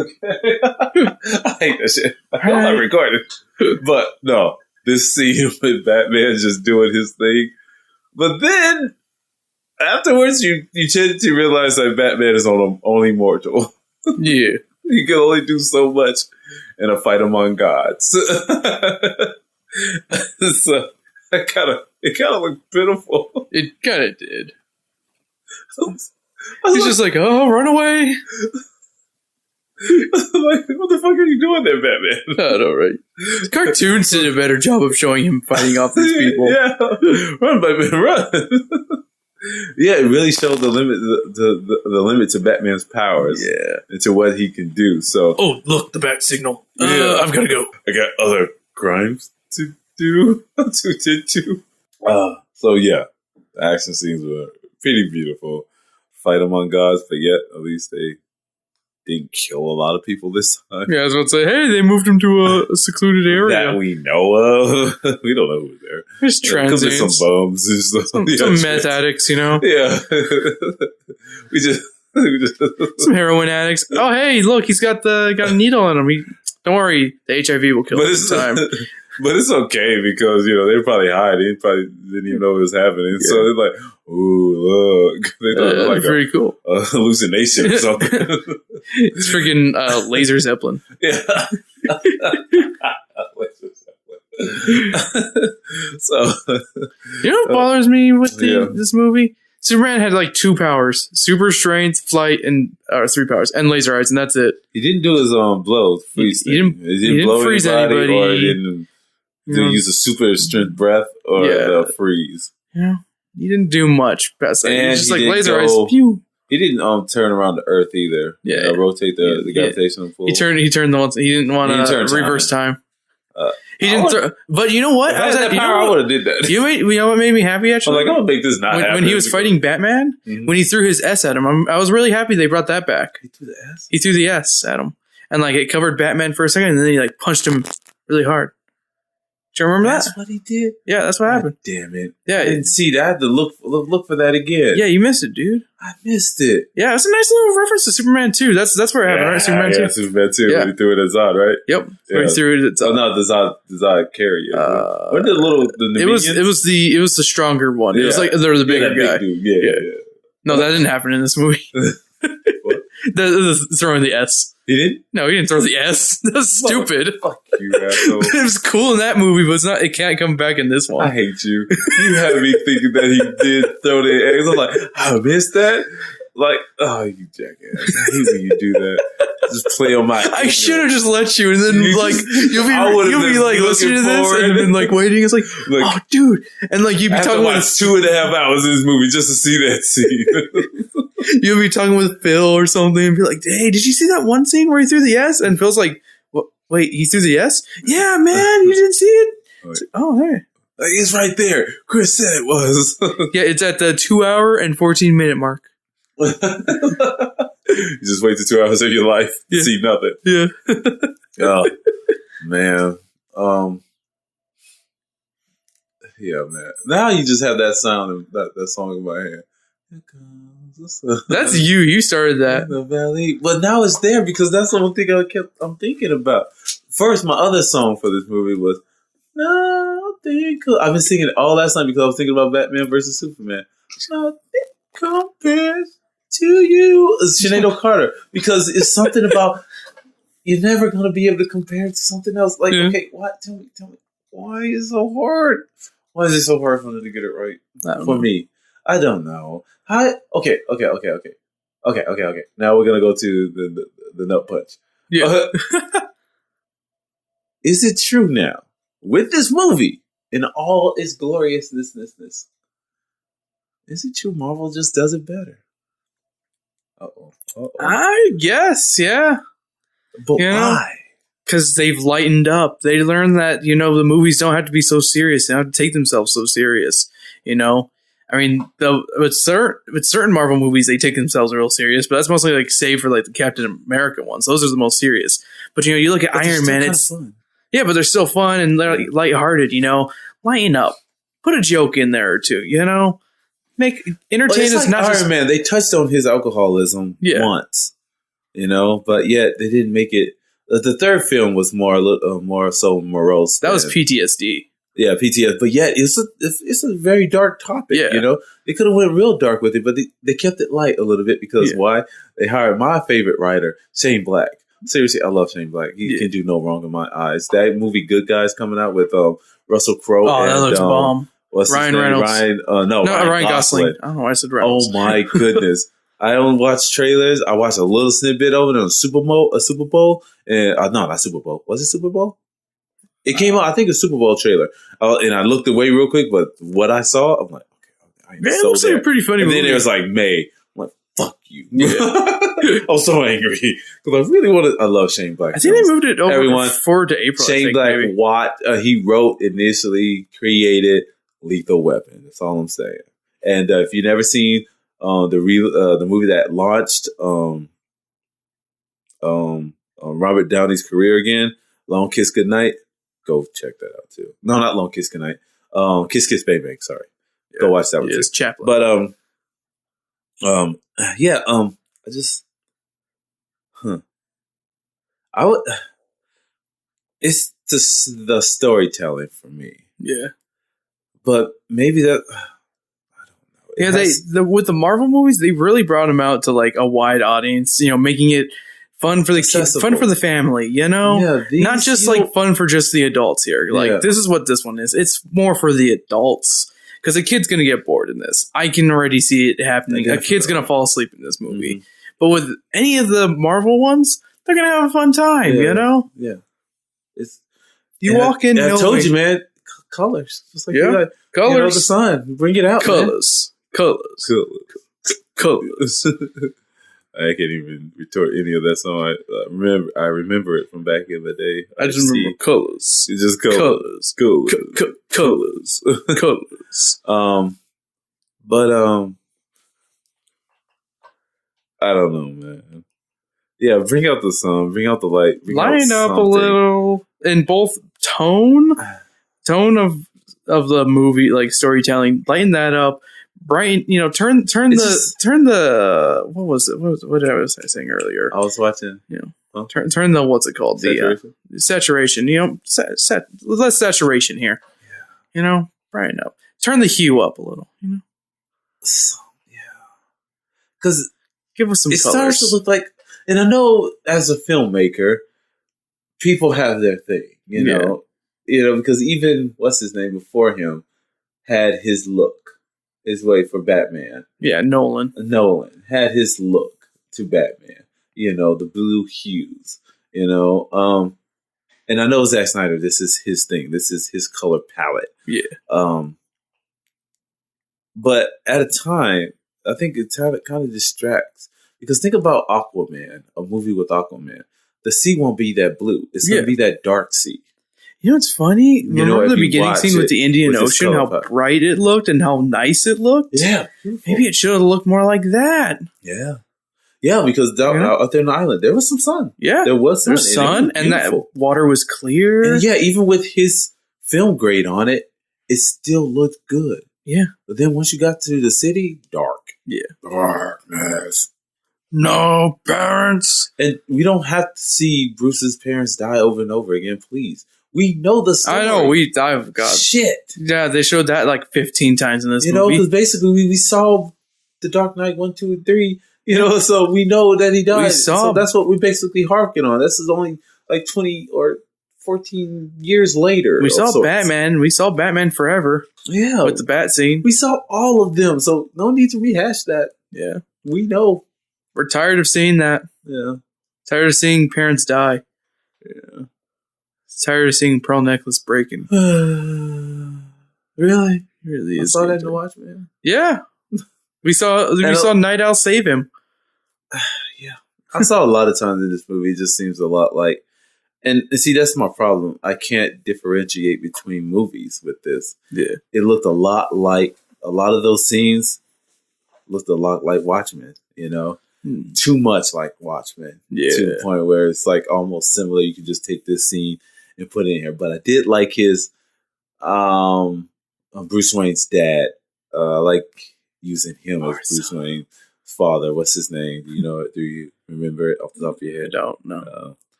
okay. I hate that shit. I'm not recording. But no, this scene with Batman just doing his thing. But then afterwards, you tend to realize that Batman is only mortal. Yeah. He can only do so much in a fight among gods. So it kind of looked pitiful. It kind of did. He's just like, oh, run away. Like, what the fuck are you doing there, Batman? I know, right? Cartoons did a better job of showing him fighting off these people. Yeah, run, Batman, run! Yeah, it really showed the limit, the limit to Batman's powers, and to what he can do. So, oh, look, the bat signal. I've got to go. I got other crimes to do. So yeah, the action scenes were pretty beautiful. Fight among gods, but yet at least they didn't kill a lot of people this time. Yeah, I was about to say, hey, they moved him to a secluded area. That we know of. We don't know who's there. There's transients. There's some bums. Some meth addicts, you know? Yeah. we just some heroin addicts. Oh, hey, look, he's got a needle in him. Don't worry, the HIV will kill him this time. But it's okay because, they're probably high. They probably didn't even know it was happening. Yeah. So they're like, ooh, look. They thought it was like pretty cool. A hallucination or something. It's freaking Laser Zeppelin. Yeah. Laser Zeppelin. So. You know what bothers me with this movie? Superman had like 2 powers: super strength, flight, and 3 powers, and laser eyes, and that's it. He didn't do his blow freeze. He didn't blow freeze anybody, or he didn't use a super strength breath or the freeze. Yeah, he didn't do much. Past that. And just like laser eyes. Pew. He didn't turn around the Earth either. Yeah, rotate the gravitational pull. He turned the ones. He didn't want to reverse time. He didn't. But you know what? I would have did that. You know what made me happy? Actually, I'm like, I'm gonna make this not happen. When he was fighting Batman, when he threw his S at him, I was really happy they brought that back. He threw the S. He threw the S at him, and like it covered Batman for a second, and then he like punched him really hard. Do you remember that? That's what he did? Yeah, that's what happened. Damn it. Yeah. I didn't see that. I had to look for that again. Yeah, you missed it, dude. I missed it. Yeah, it's a nice little reference to Superman 2. That's where it happened, right? Superman 2. Yeah, Superman 2. Yeah. When he threw it at Zod, right? Yep. When he threw it at Zod. Oh, no, the Zod carrier. Or the it was the stronger one. It was like the bigger guy. Big dude. Yeah. No, that didn't happen in this movie. What? Throwing the S. He didn't? No, he didn't throw the S. That's stupid. Fuck you, asshole. It was cool in that movie, but it can't come back in this one. I hate you. You had me thinking that he did throw the S. I'm like, I missed that? Like, oh, you jackass. I hate when you do that. Just play on my... I should have just let you, and then you'll be like listening to this and then like waiting. It's like, oh, dude. And like you'd be talking about 2.5 hours in this movie just to see that scene. You'll be talking with Phil or something and be like, hey, did you see that one scene where he threw the S? And Phil's like, wait, he threw the S? Yeah, man, you didn't see it? Like, oh, hey. Like, it's right there. Chris said it was. Yeah, it's at the 2 hour and 14-minute mark. You just wait the 2 hours of your life to see nothing. Yeah. Oh, man. Yeah, man. Now you just have that sound of that song in my head. Here comes that's you. You started that. The valley. But now it's there because that's the one thing I'm thinking about. First, my other song for this movie was Nothing. I've been singing it all last night because I was thinking about Batman versus Superman. Nothing compares to you. It's Sinead O'Connor. Because it's something about you're never going to be able to compare it to something else. Like, okay, what? Tell me. Why is it so hard? Why is it so hard for them to get it right? For me. I don't know. Okay. Now we're going to go to the nut punch. Yeah. Is it true now, with this movie, in all its gloriousness, is it true Marvel just does it better? Uh-oh. Uh-oh. I guess, yeah. But why? Because they've lightened up. They learned that, the movies don't have to be so serious. They don't have to take themselves so serious, I mean, with certain Marvel movies, they take themselves real serious, but that's mostly like save for like the Captain America ones. Those are the most serious. But you look at Iron Man, it's fun. Yeah, but they're still fun and they're like, lighthearted. Lighten up, put a joke in there or two. Entertain us. Like not Iron just Man. They touched on his alcoholism once, but yet they didn't make it. The third film was more so morose. That was PTSD. Yeah, PTSD. But yet, it's a very dark topic, They could have went real dark with it, but they kept it light a little bit because why? They hired my favorite writer, Shane Black. Seriously, I love Shane Black. He can do no wrong in my eyes. That movie, Good Guys, coming out with Russell Crowe. Oh, that looks bomb. What's Ryan his name? Reynolds. Ryan Gosling. I don't know why I said Reynolds. Oh, my goodness. I don't watch trailers. I watched a little snippet of it on Super Bowl. And not Super Bowl. Was it Super Bowl? It came out, I think, a Super Bowl trailer. And I looked away real quick, but what I saw, I'm like, okay, it looks like a pretty funny movie. And then it was like May. I'm like, fuck you. I'm so angry. Because I really I love Shane Black. I think they moved it over forward to April. Shane Black, he wrote, initially created Lethal Weapon. That's all I'm saying. And if you've never seen the movie that launched Robert Downey's career again, Long Kiss Goodnight, go check that out too. No, not Long Kiss Goodnight. Kiss Kiss Bang Bang. Sorry, go watch that one too. Chaplin. But I just, I would. It's the storytelling for me. Yeah, but maybe that. I don't know. With the Marvel movies, they really brought them out to like a wide audience. Making it fun for the kids, fun for the family, not just like fun for just the adults here. Like this is what this one is. It's more for the adults because a kid's going to get bored in this. I can already see it happening. Definitely. A kid's going to fall asleep in this movie. Mm-hmm. But with any of the Marvel ones, they're going to have a fun time, Yeah. You walk in. I told you, man. Colors. Just like colors. The sun. Bring it out, Colors. Man. Colors. I can't even retort any of that song. I remember it from back in the day. I just remember colors. It's just colors. Colors. But I don't know, man. Yeah, bring out the sun. Bring out the light. Line up a little in both tone of the movie, like storytelling. Lighten that up. Brighten, turn the what was it? What did I was saying earlier? I was watching. Turn the what's it called? Saturation. The saturation. Less saturation here. Yeah. Brighten up. Turn the hue up a little. Because give us some. It colors. starts to look like, and I know as a filmmaker, people have their thing. Because even what's his name before him had his look. His way for Batman. Yeah, Nolan had his look to Batman. The blue hues. And I know Zack Snyder, this is his thing. This is his color palette. Yeah. But at a time, I think it kind of distracts. Because think about Aquaman, a movie with Aquaman. The sea won't be that blue. It's going to be that dark sea. What's funny? Remember the beginning scene with the Indian Ocean, how bright it looked and how nice it looked? Yeah. Beautiful. Maybe it should have looked more like that. Yeah. Yeah, because out there on the island, there was some sun. Yeah. There was sun. And that water was clear. And even with his film grade on it, it still looked good. Yeah. But then once you got to the city, dark. Yeah. Darkness. No parents. And we don't have to see Bruce's parents die over and over again, please. We know the story. I know. I've got shit. Yeah, they showed that like 15 times in this movie. Because basically we saw The Dark Knight 1, 2, and 3. So we know that he died. So that's what we basically harking on. This is only like 20 or 14 years later. We saw Batman. We saw Batman Forever. Yeah, with the bat scene. We saw all of them. So no need to rehash that. Yeah, we know. We're tired of seeing that. Yeah, tired of seeing parents die. Yeah. Tired of seeing Pearl Necklace breaking. Really? Really I saw that in the Watchmen. Yeah. We saw Night Owl save him. Yeah. I saw a lot of times in this movie. It just seems a lot like, and see, that's my problem. I can't differentiate between movies with this. Yeah. It looked a lot like, a lot of those scenes looked a lot like Watchmen, you know? Too much like Watchmen. Yeah. To the point where it's like almost similar. You can just take this scene and put it in here. But I did like his Bruce Wayne's dad. I like using him as Bruce Wayne's father. What's his name? Do you know it? Do you remember it off the top of your head? I don't know.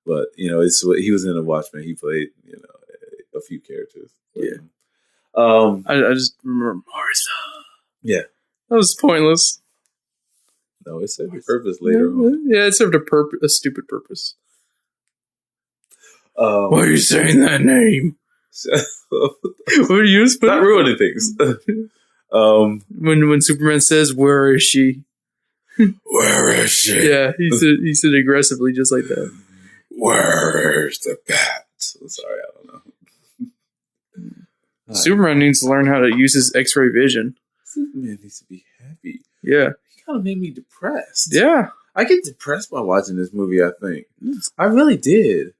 But you know, it's he was in the Watchmen. He played, you know, a few characters. Yeah. I just remember Martha. Yeah. That was pointless. No, it served a purpose later on. Yeah, it served a stupid purpose. Why are you saying that name? What are you not ruining things? When Superman says, "Where is she?" Where is she? Yeah, he said aggressively, just like that. Where's the bat? Sorry, I don't know. Superman needs to learn how to use his X-ray vision. Superman needs to be happy. Yeah. He kind of made me depressed. Yeah. I get depressed by watching this movie, I think. I really did.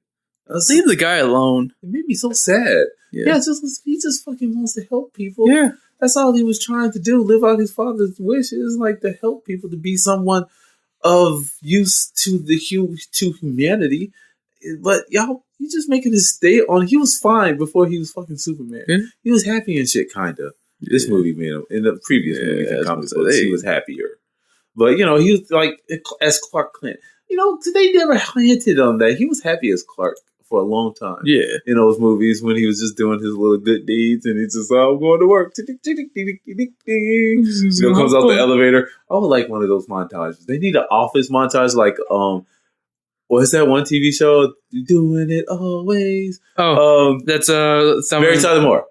Leave the guy alone. It made me so sad. Yeah, he just fucking wants to help people. Yeah. That's all he was trying to do, live out his father's wishes, like to help people, to be someone of use to to humanity. But y'all, you just making his stay on. He was fine before he was fucking Superman. Yeah. He was happy and shit, kinda. Yeah. This movie made him, in the previous movies and comic books, he was happier. But you know, he was like as Clark Kent. You know, they never hinted on that. He was happy as Clark for a long time. Yeah. In those movies when he was just doing his little good deeds and he's just, I'm going to work. You know, comes out the elevator. I would like one of those montages. They need an office montage like, what's that one TV show? Doing it always. Oh, that's Mary Tyler Moore.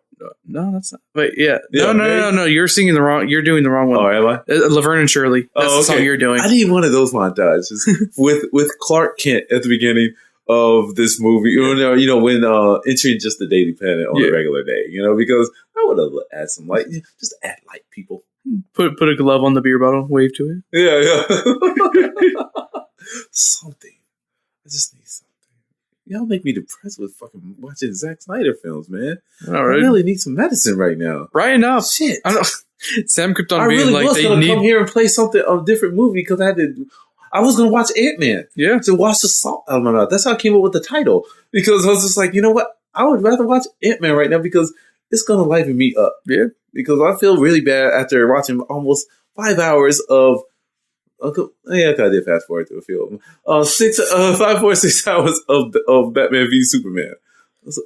No, that's not. Wait, yeah. No. You're singing the wrong. You're doing the wrong one. Oh, am I? Laverne and Shirley. That's the song you're doing. I need one of those montages with Clark Kent at the beginning of this movie. You know, when entering just the Daily Planet on a regular day. You know, because I would have add some light. Just add light, people. Put a glove on the beer bottle. Wave to it. Yeah. Something. I just need something. Y'all make me depressed with fucking watching Zack Snyder films, man. I really need some medicine right now. Brighten up. Shit. I don't, Sam kept on I being really like, was going to come here and play something, a different movie, because I was going to watch Ant-Man. Yeah. To wash the salt out of my mouth. That's how I came up with the title. Because I was just like, you know what? I would rather watch Ant-Man right now because it's going to liven me up. Yeah. Because I feel really bad after watching almost 5 hours of... I did fast forward to a few of them. 6 hours of Batman v Superman. Because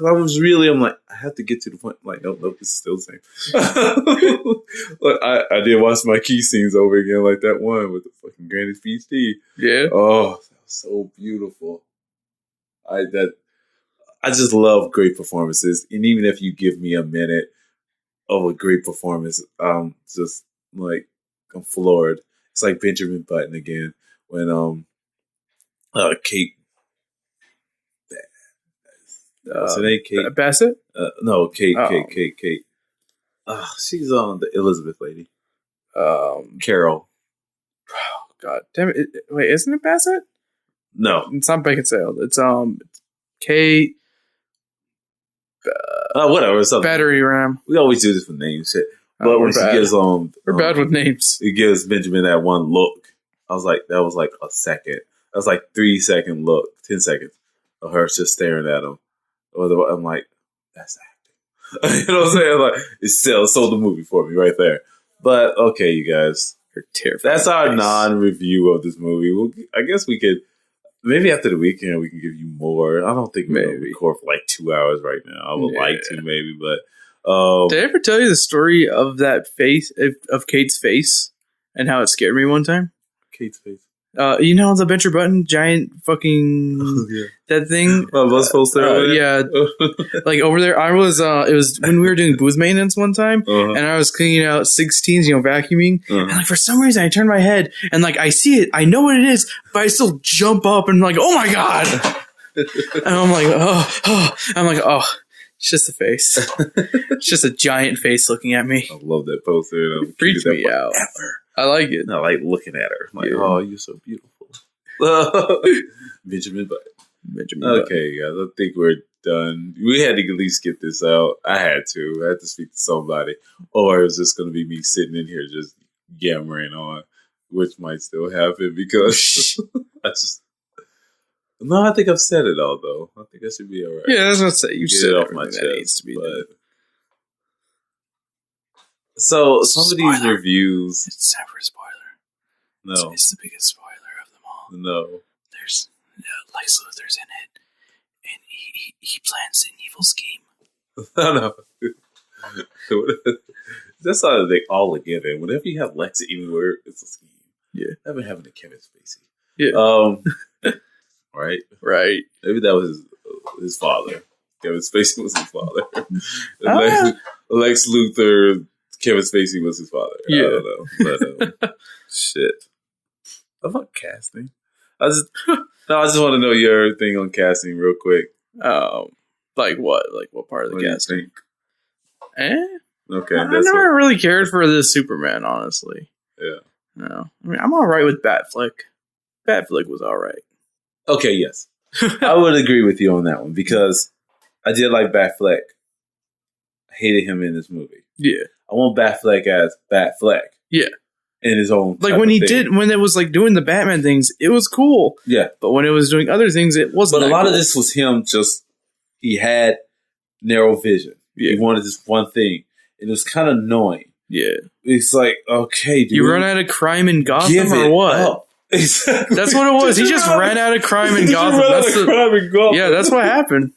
I'm like, I have to get to the point. I'm like, nope, it's still the same. But I did watch my key scenes over again, like that one with the fucking Granny Speech Tea. Yeah. Oh, that was so beautiful. I just love great performances, and even if you give me a minute of a great performance, just like I'm floored. It's like Benjamin Button again when Kate. What's her name? Kate Bassett? No, Kate. Kate. She's on the Elizabeth lady. Carol. Oh God, damn it! Wait, isn't it Bassett? No, it's not Beckinsale. It's Kate. Whatever. Battery Ram. We always do this with names, shit. But when she gives we're bad with names. It gives Benjamin that one look. I was like, that was like a second. That was like 3-second look, 10 seconds of her just staring at him. I'm like, that's acting. You know what I'm saying? Like, it sold the movie for me right there. But okay, you guys, you're terrified. That's our non-review of this movie. I guess we could. Maybe after the weekend we can give you more. I don't think we're going to record for like 2 hours right now. I would like to maybe, but did I ever tell you the story of that face, of Kate's face, and how it scared me one time? Kate's face. You know the Bencher Button giant fucking that thing. Buzz poster. Yeah, like over there. I was. It was when we were doing booth maintenance one time, and I was cleaning out 16s, vacuuming, and like for some reason I turned my head and like I see it. I know what it is, but I still jump up and like, oh my God, and I'm like, oh. It's just a face. It's just a giant face looking at me. I love that poster. It freaks me out. I like it. I like looking at her. I'm like, oh, you're so beautiful. Benjamin Button. Okay, guys, I think we're done. We had to at least get this out. I had to speak to somebody. Or it was just going to be me sitting in here just yammering on, which might still happen because I think I've said it all, though. I think I should be all right. Yeah, that's what I say. You said it off my chest. That needs to be done. So, some of these reviews... It's time for a spoiler. No. It's the biggest spoiler of them all. No. There's Lex Luthor's in it, and he plans an evil scheme. No. That's how they all are given. Whenever you have Lex anywhere, it's a scheme. Yeah. I've been having a Kevin Spacey. Yeah. Right? Right. Maybe that was his father. Kevin Spacey was his father. Lex Luthor, Kevin Spacey was his father. Yeah. I don't know. But, shit. How about casting? I just want to know your thing on casting real quick. Like what? Like what part of the casting? Okay. I never really cared for the Superman, honestly. Yeah. No. I mean, I'm alright with Batfleck. Batfleck was alright. Okay, yes. I would agree with you on that one because I did like Batfleck. I hated him in this movie. Yeah. I want Batfleck as Batfleck. Yeah. In his own like when when it was like doing the Batman things, it was cool. Yeah. But when it was doing other things, it wasn't. But a lot of this was him he had narrow vision. Yeah. He wanted this one thing. And it was kind of annoying. Yeah. It's like, okay, dude. You run out of crime in Gotham or what? Exactly. That's what it was. He just ran out of crime in Gotham. Yeah, that's what happened.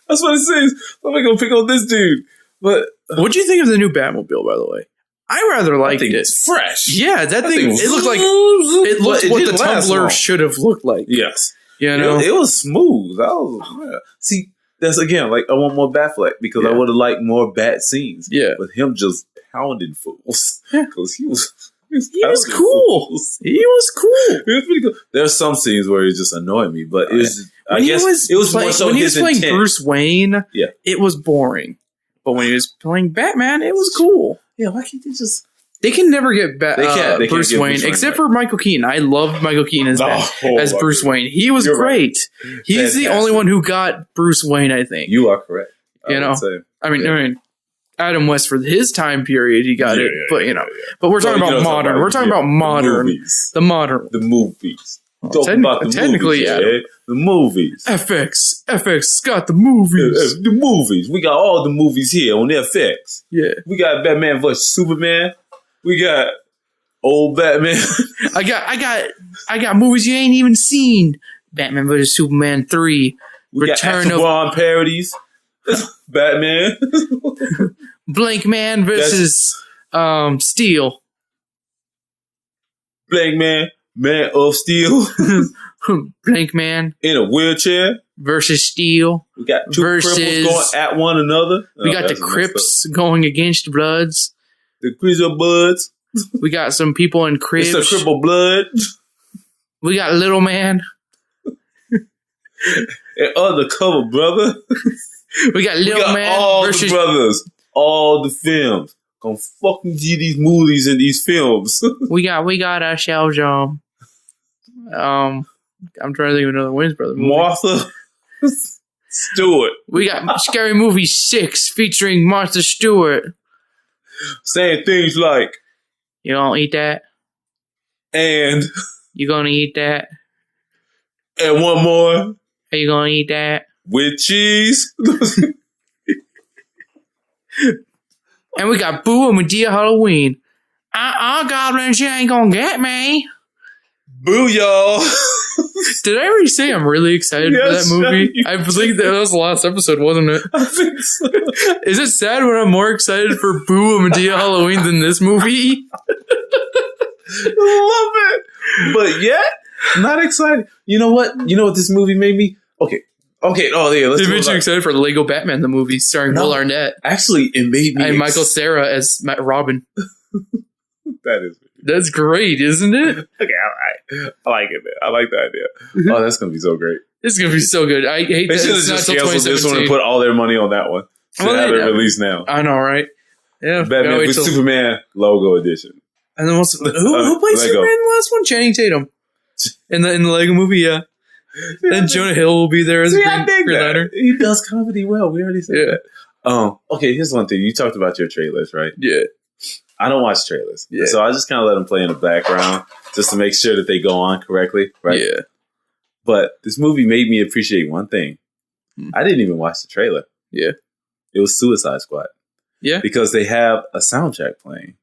That's what it says. I'm going to pick on this dude. But what'd you think of the new Batmobile, by the way? I rather liked it. It's fresh. Yeah, that thing, it looked like it looked what the Tumbler should have looked like. Yes. You know? It was smooth. See, that's again, like I want more Batfleck because I would have liked more bat scenes. Yeah. With him just pounding fools. Because he was cool. Fools. He was cool. He was pretty cool. There's some scenes where he just annoyed me, but it was it was more so when he was playing intent. Bruce Wayne, it was boring. But when he was playing Batman, it was cool. Yeah, why can't they just... They can never get Bruce Wayne, except for Michael Keaton. I loved Michael Keaton as Bruce Wayne. He was great. Right. He's the only one who got Bruce Wayne, I think. You are correct. I mean, Adam West for his time period, he got it. But but we're talking about modern. We're talking about modern. The movies. Technically, the movies. FX got the movies. The movies. We got all the movies here on FX. Yeah. We got Batman vs Superman. We got old Batman. I got movies you ain't even seen. Batman vs Superman 3. We Return of Ron parodies. Batman. Blank Man versus Steel. Blank Man. Man of Steel. Blank Man. In a wheelchair. Versus Steel. We got two cripples going at one another. We got the Crips going against Bloods. The Grizzle Bloods. We got some people in Cribs. It's a cripple blood. We got Little Man. And Undercover Brother. We got Little Man all versus the brothers. All the films. Gonna fucking do these movies and these films. we got ourselves I'm trying to think of another Wayans brother movie. Martha Stewart. We got Scary Movie 6 featuring Martha Stewart. Saying things like, you gonna eat that? And you gonna eat that? And one more. Are you gonna eat that? With cheese. And we got Boo and Medea Halloween. Goblins, you ain't gonna get me. Boo, y'all. Did I already say I'm really excited for that movie? I believe that was the last episode, wasn't it? I think so. Is it sad when I'm more excited for Boo and Medea Halloween than this movie? Love it. But yet, not excited. You know what? This movie made me? Okay. Oh, yeah. It made you excited for Lego Batman, the movie starring Will Arnett. Actually, it made me... And Michael Cera as Robin. That is... That's great, isn't it? Okay, all right. I like it, man. I like the idea. Oh, that's gonna be so great. It's gonna be so good. I hate They that should have it's not just till canceled this one and 2017. put all their money on that one. Should have it released now. I know, right? Yeah, Batman with Superman logo edition. And then who played Superman in the last one? Channing Tatum. In the Lego movie, yeah. And Jonah Hill will be there as Green Lantern. He does comedy well. We already said that. Okay, here's one thing. You talked about your trailers, right? Yeah. I don't watch trailers. Yeah. So I just kind of let them play in the background just to make sure that they go on correctly, right? Yeah. But this movie made me appreciate one thing. I didn't even watch the trailer. Yeah. It was Suicide Squad. Yeah. Because they have a soundtrack playing.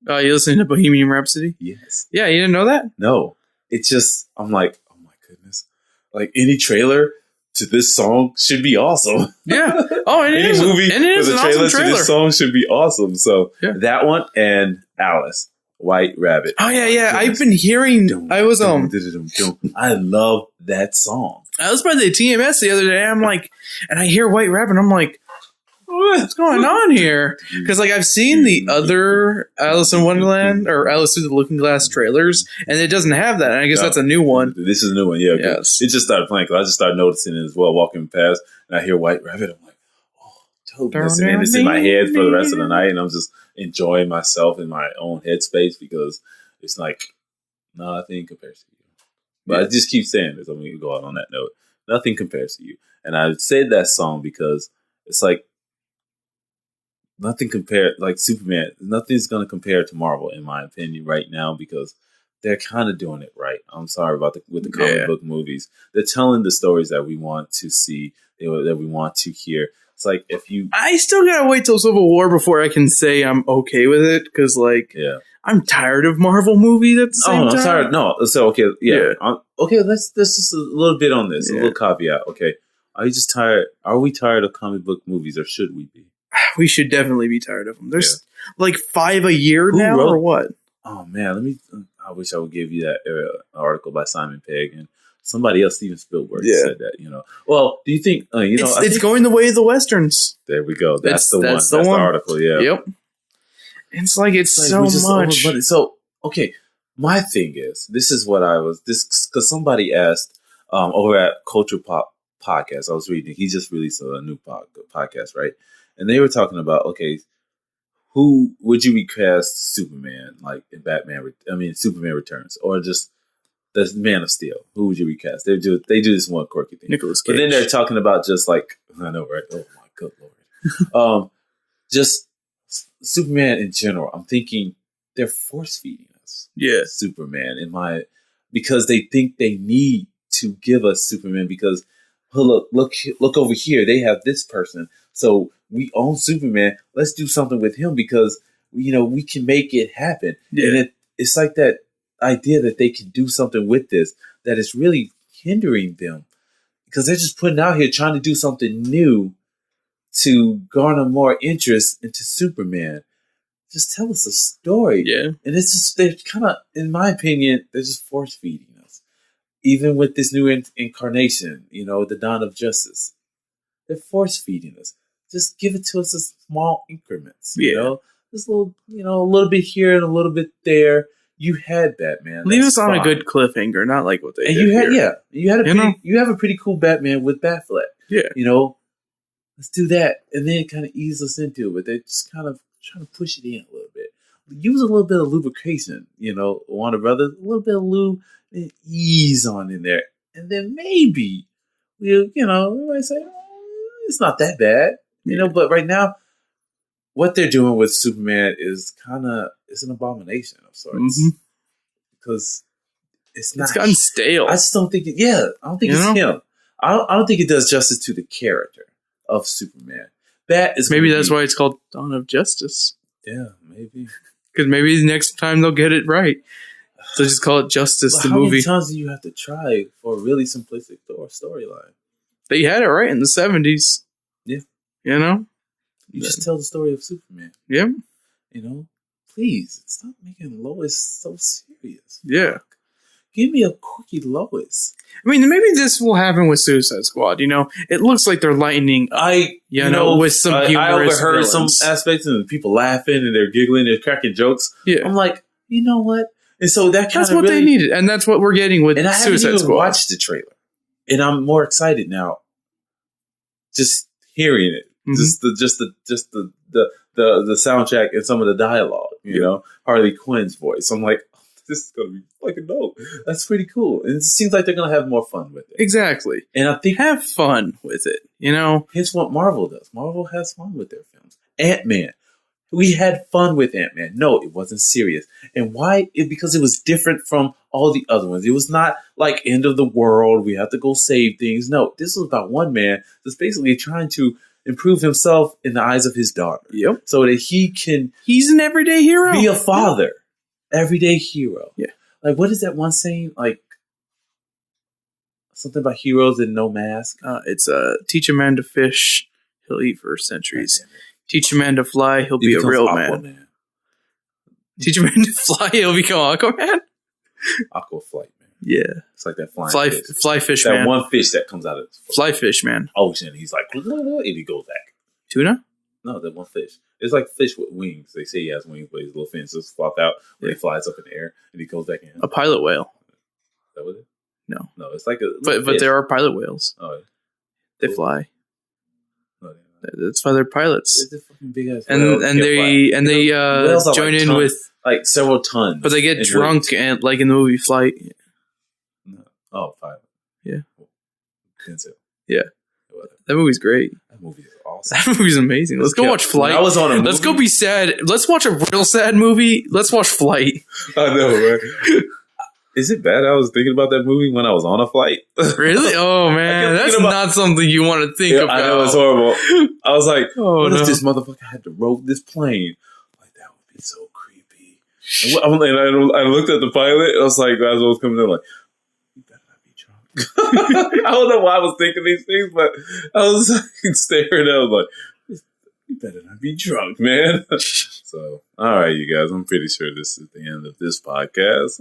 Oh, you listening to Bohemian Rhapsody? Yes. Yeah, you didn't know that? No. It's just, I'm like, oh my goodness. Like any trailer to this song should be awesome. Yeah. Oh, and any movie and it is with a an trailer awesome to this song should be awesome. So that one and Alice, White Rabbit. Oh yeah. I've been hearing. I love that song. I was by the TMS the other day. I'm like, and I hear White Rabbit. I'm like, what's going on here? Because like I've seen the other Alice in Wonderland or Alice Through the Looking Glass trailers, and it doesn't have that. And I guess that's a new one. This is a new one. Yeah. Yes. It just started playing because I just started noticing it as well, walking past, and I hear White Rabbit. I'm like, oh, dope. And it's in my head for the rest of the night, and I'm just enjoying myself in my own headspace because it's like nothing compares to you. But I just keep saying this. I'm going to go out on that note. Nothing compares to you. And I said that song because it's like nothing compared, like Superman, nothing's going to compare to Marvel, in my opinion, right now because they're kind of doing it right. I'm sorry about with the comic book movies. They're telling the stories that we want to see, that we want to hear. It's like if you... I still gotta wait till Civil War before I can say I'm okay with it because, like, I'm tired of Marvel movies at the same time. I'm tired. No, so okay, okay. Let's just a little bit on this, a little caveat. Okay, are you just tired? Are we tired of comic book movies, or should we be? We should definitely be tired of them. There's like 5 a year now, or what? Oh man, I wish I would give you that article by Simon Pegg and somebody else, Steven Spielberg, said that. Well, do you think it's going the way of the westerns? There we go. That's the one. That's the article. Yeah. Yep. It's like so much. So okay, my thing is because somebody asked over at Culture Pop Podcast. I was reading. He just released a new podcast, right? And they were talking about who would you recast Superman like in Superman Returns, or just the Man of Steel? Who would you recast? They do this one quirky thing. Nicolas Cage. But then they're talking about just like, I know, right? Oh my good lord. Just Superman in general. I'm thinking they're force feeding us. Yeah. Superman because they think they need to give us Superman because look over here. They have this person. So we own Superman. Let's do something with him because we can make it happen. Yeah. And it's like that idea that they can do something with this that is really hindering them because they're just putting out here trying to do something new to garner more interest into Superman. Just tell us a story. Yeah. And it's just, they're kind of, in my opinion, they're just force feeding us. Even with this new incarnation, the Dawn of Justice. They're force feeding us. Just give it to us in small increments. Just a little bit here and a little bit there. You had Batman. Leave us on a good cliffhanger, not like what they did. You have a pretty cool Batman with Batfleck. Yeah. Let's do that. And then kind of ease us into it. But they're just kind of trying to push it in a little bit. Use a little bit of lubrication, Warner Brothers, a little bit of lube, and ease on in there. And then maybe we might say, it's not that bad. But right now, what they're doing with Superman is it's an abomination of sorts. Because it's gotten stale. I just don't think I don't think it's him. I don't think it does justice to the character of Superman. Maybe that's why it's called Dawn of Justice. Yeah, maybe. Because maybe the next time they'll get it right. So just call it Justice, the movie. How many times do you have to try for a really simplistic storyline? They had it right in the 70s. Yeah. You just tell the story of Superman. Yeah. Please, stop making Lois so serious. Yeah. Give me a quirky Lois. I mean, maybe this will happen with Suicide Squad. It looks like they're lightening up, with some humorous I overheard villains. some aspects and people laughing and they're giggling, they're cracking jokes. Yeah. I'm like, you know what? And so that's what they needed, and that's what we're getting with and I haven't Suicide even Squad. watched the trailer, and I'm more excited now. Just hearing it, the soundtrack and some of the dialogue. You know, Harley Quinn's voice. I'm like, oh, this is gonna be fucking dope. That's pretty cool, and it seems like they're gonna have more fun with it. Exactly, and I think have fun with it. You know, here's what Marvel does. Marvel has fun with their films. Ant-Man. We had fun with Ant-Man. No, it wasn't serious. And why? Because it was different from all the other ones. It was not like end of the world. We have to go save things. No, this was about one man that's basically trying to improve himself in the eyes of his daughter. Yep. So that he can... He's an everyday hero. Be a father. Everyday hero. Yeah. Like, what is that one saying? Like, something about heroes and no mask? It's teach a man to fish, he'll eat for centuries. Teach a man to fly, he'll be a real man. Teach a man to fly, he'll become Aquaman? Aquaflight, man. Yeah. It's like that flying fish. Fly fish, that man. That one fish that comes out of fly fish, man. Ocean. He's like, and he goes back. Tuna? No, that one fish. It's like fish with wings. They say he has wings, but his little fins just flop out when he flies up in the air and he goes back in. A pilot whale. Is that what it is? No. No, it's like a... But there are pilot whales. Oh, yeah. They fly. That's why they're pilots. They're fucking big ass and they join in with like several tons. But they get drunk and like in the movie Flight. No. Oh, pilot. Yeah. Denzel. Yeah. That movie's great. That movie is awesome. That movie's amazing. Let's go watch Flight. I was on a movie. Let's go be sad. Let's watch a real sad movie. Let's watch Flight. I know, right? Is it bad? I was thinking about that movie when I was on a flight. Really? Oh, man. That's not something you want to think about. I know, it's horrible. I was like, what if this motherfucker had to roll this plane? Like, that would be so creepy. And I looked at the pilot, and I was like, as I was coming in, like, you better not be drunk. I don't know why I was thinking these things, but I was like, staring at it, I was like, you better not be drunk, man. So, all right, you guys, I'm pretty sure this is the end of this podcast.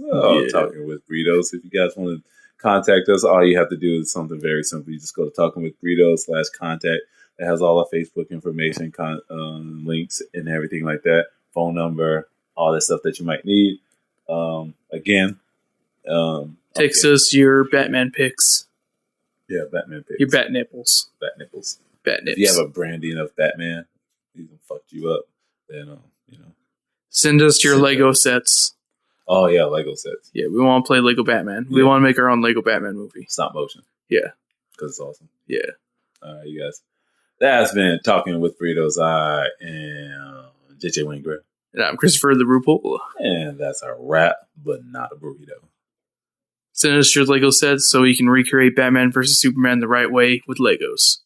Talking with Burritos. If you guys want to contact us, all you have to do is something very simple. You just go to talkingwithburritos.com/contact. It has all our Facebook information, links, and everything like that. Phone number, all that stuff that you might need. Text us your Batman picks. Yeah, Batman picks. Your bat nipples. Bat nipples. Bat nips. If you have a branding of Batman, he's gonna fuck you up. Then, send us your Lego sets. Oh, yeah, Lego sets. Yeah, we want to play Lego Batman. We want to make our own Lego Batman movie. Stop motion. Yeah. Because it's awesome. Yeah. All right, you guys. That's been Talking with Burritos. I am JJ Wingber. And I'm Christopher the RuPaul. And that's a wrap, but not a burrito. Send us your Lego sets so we can recreate Batman versus Superman the right way with Legos.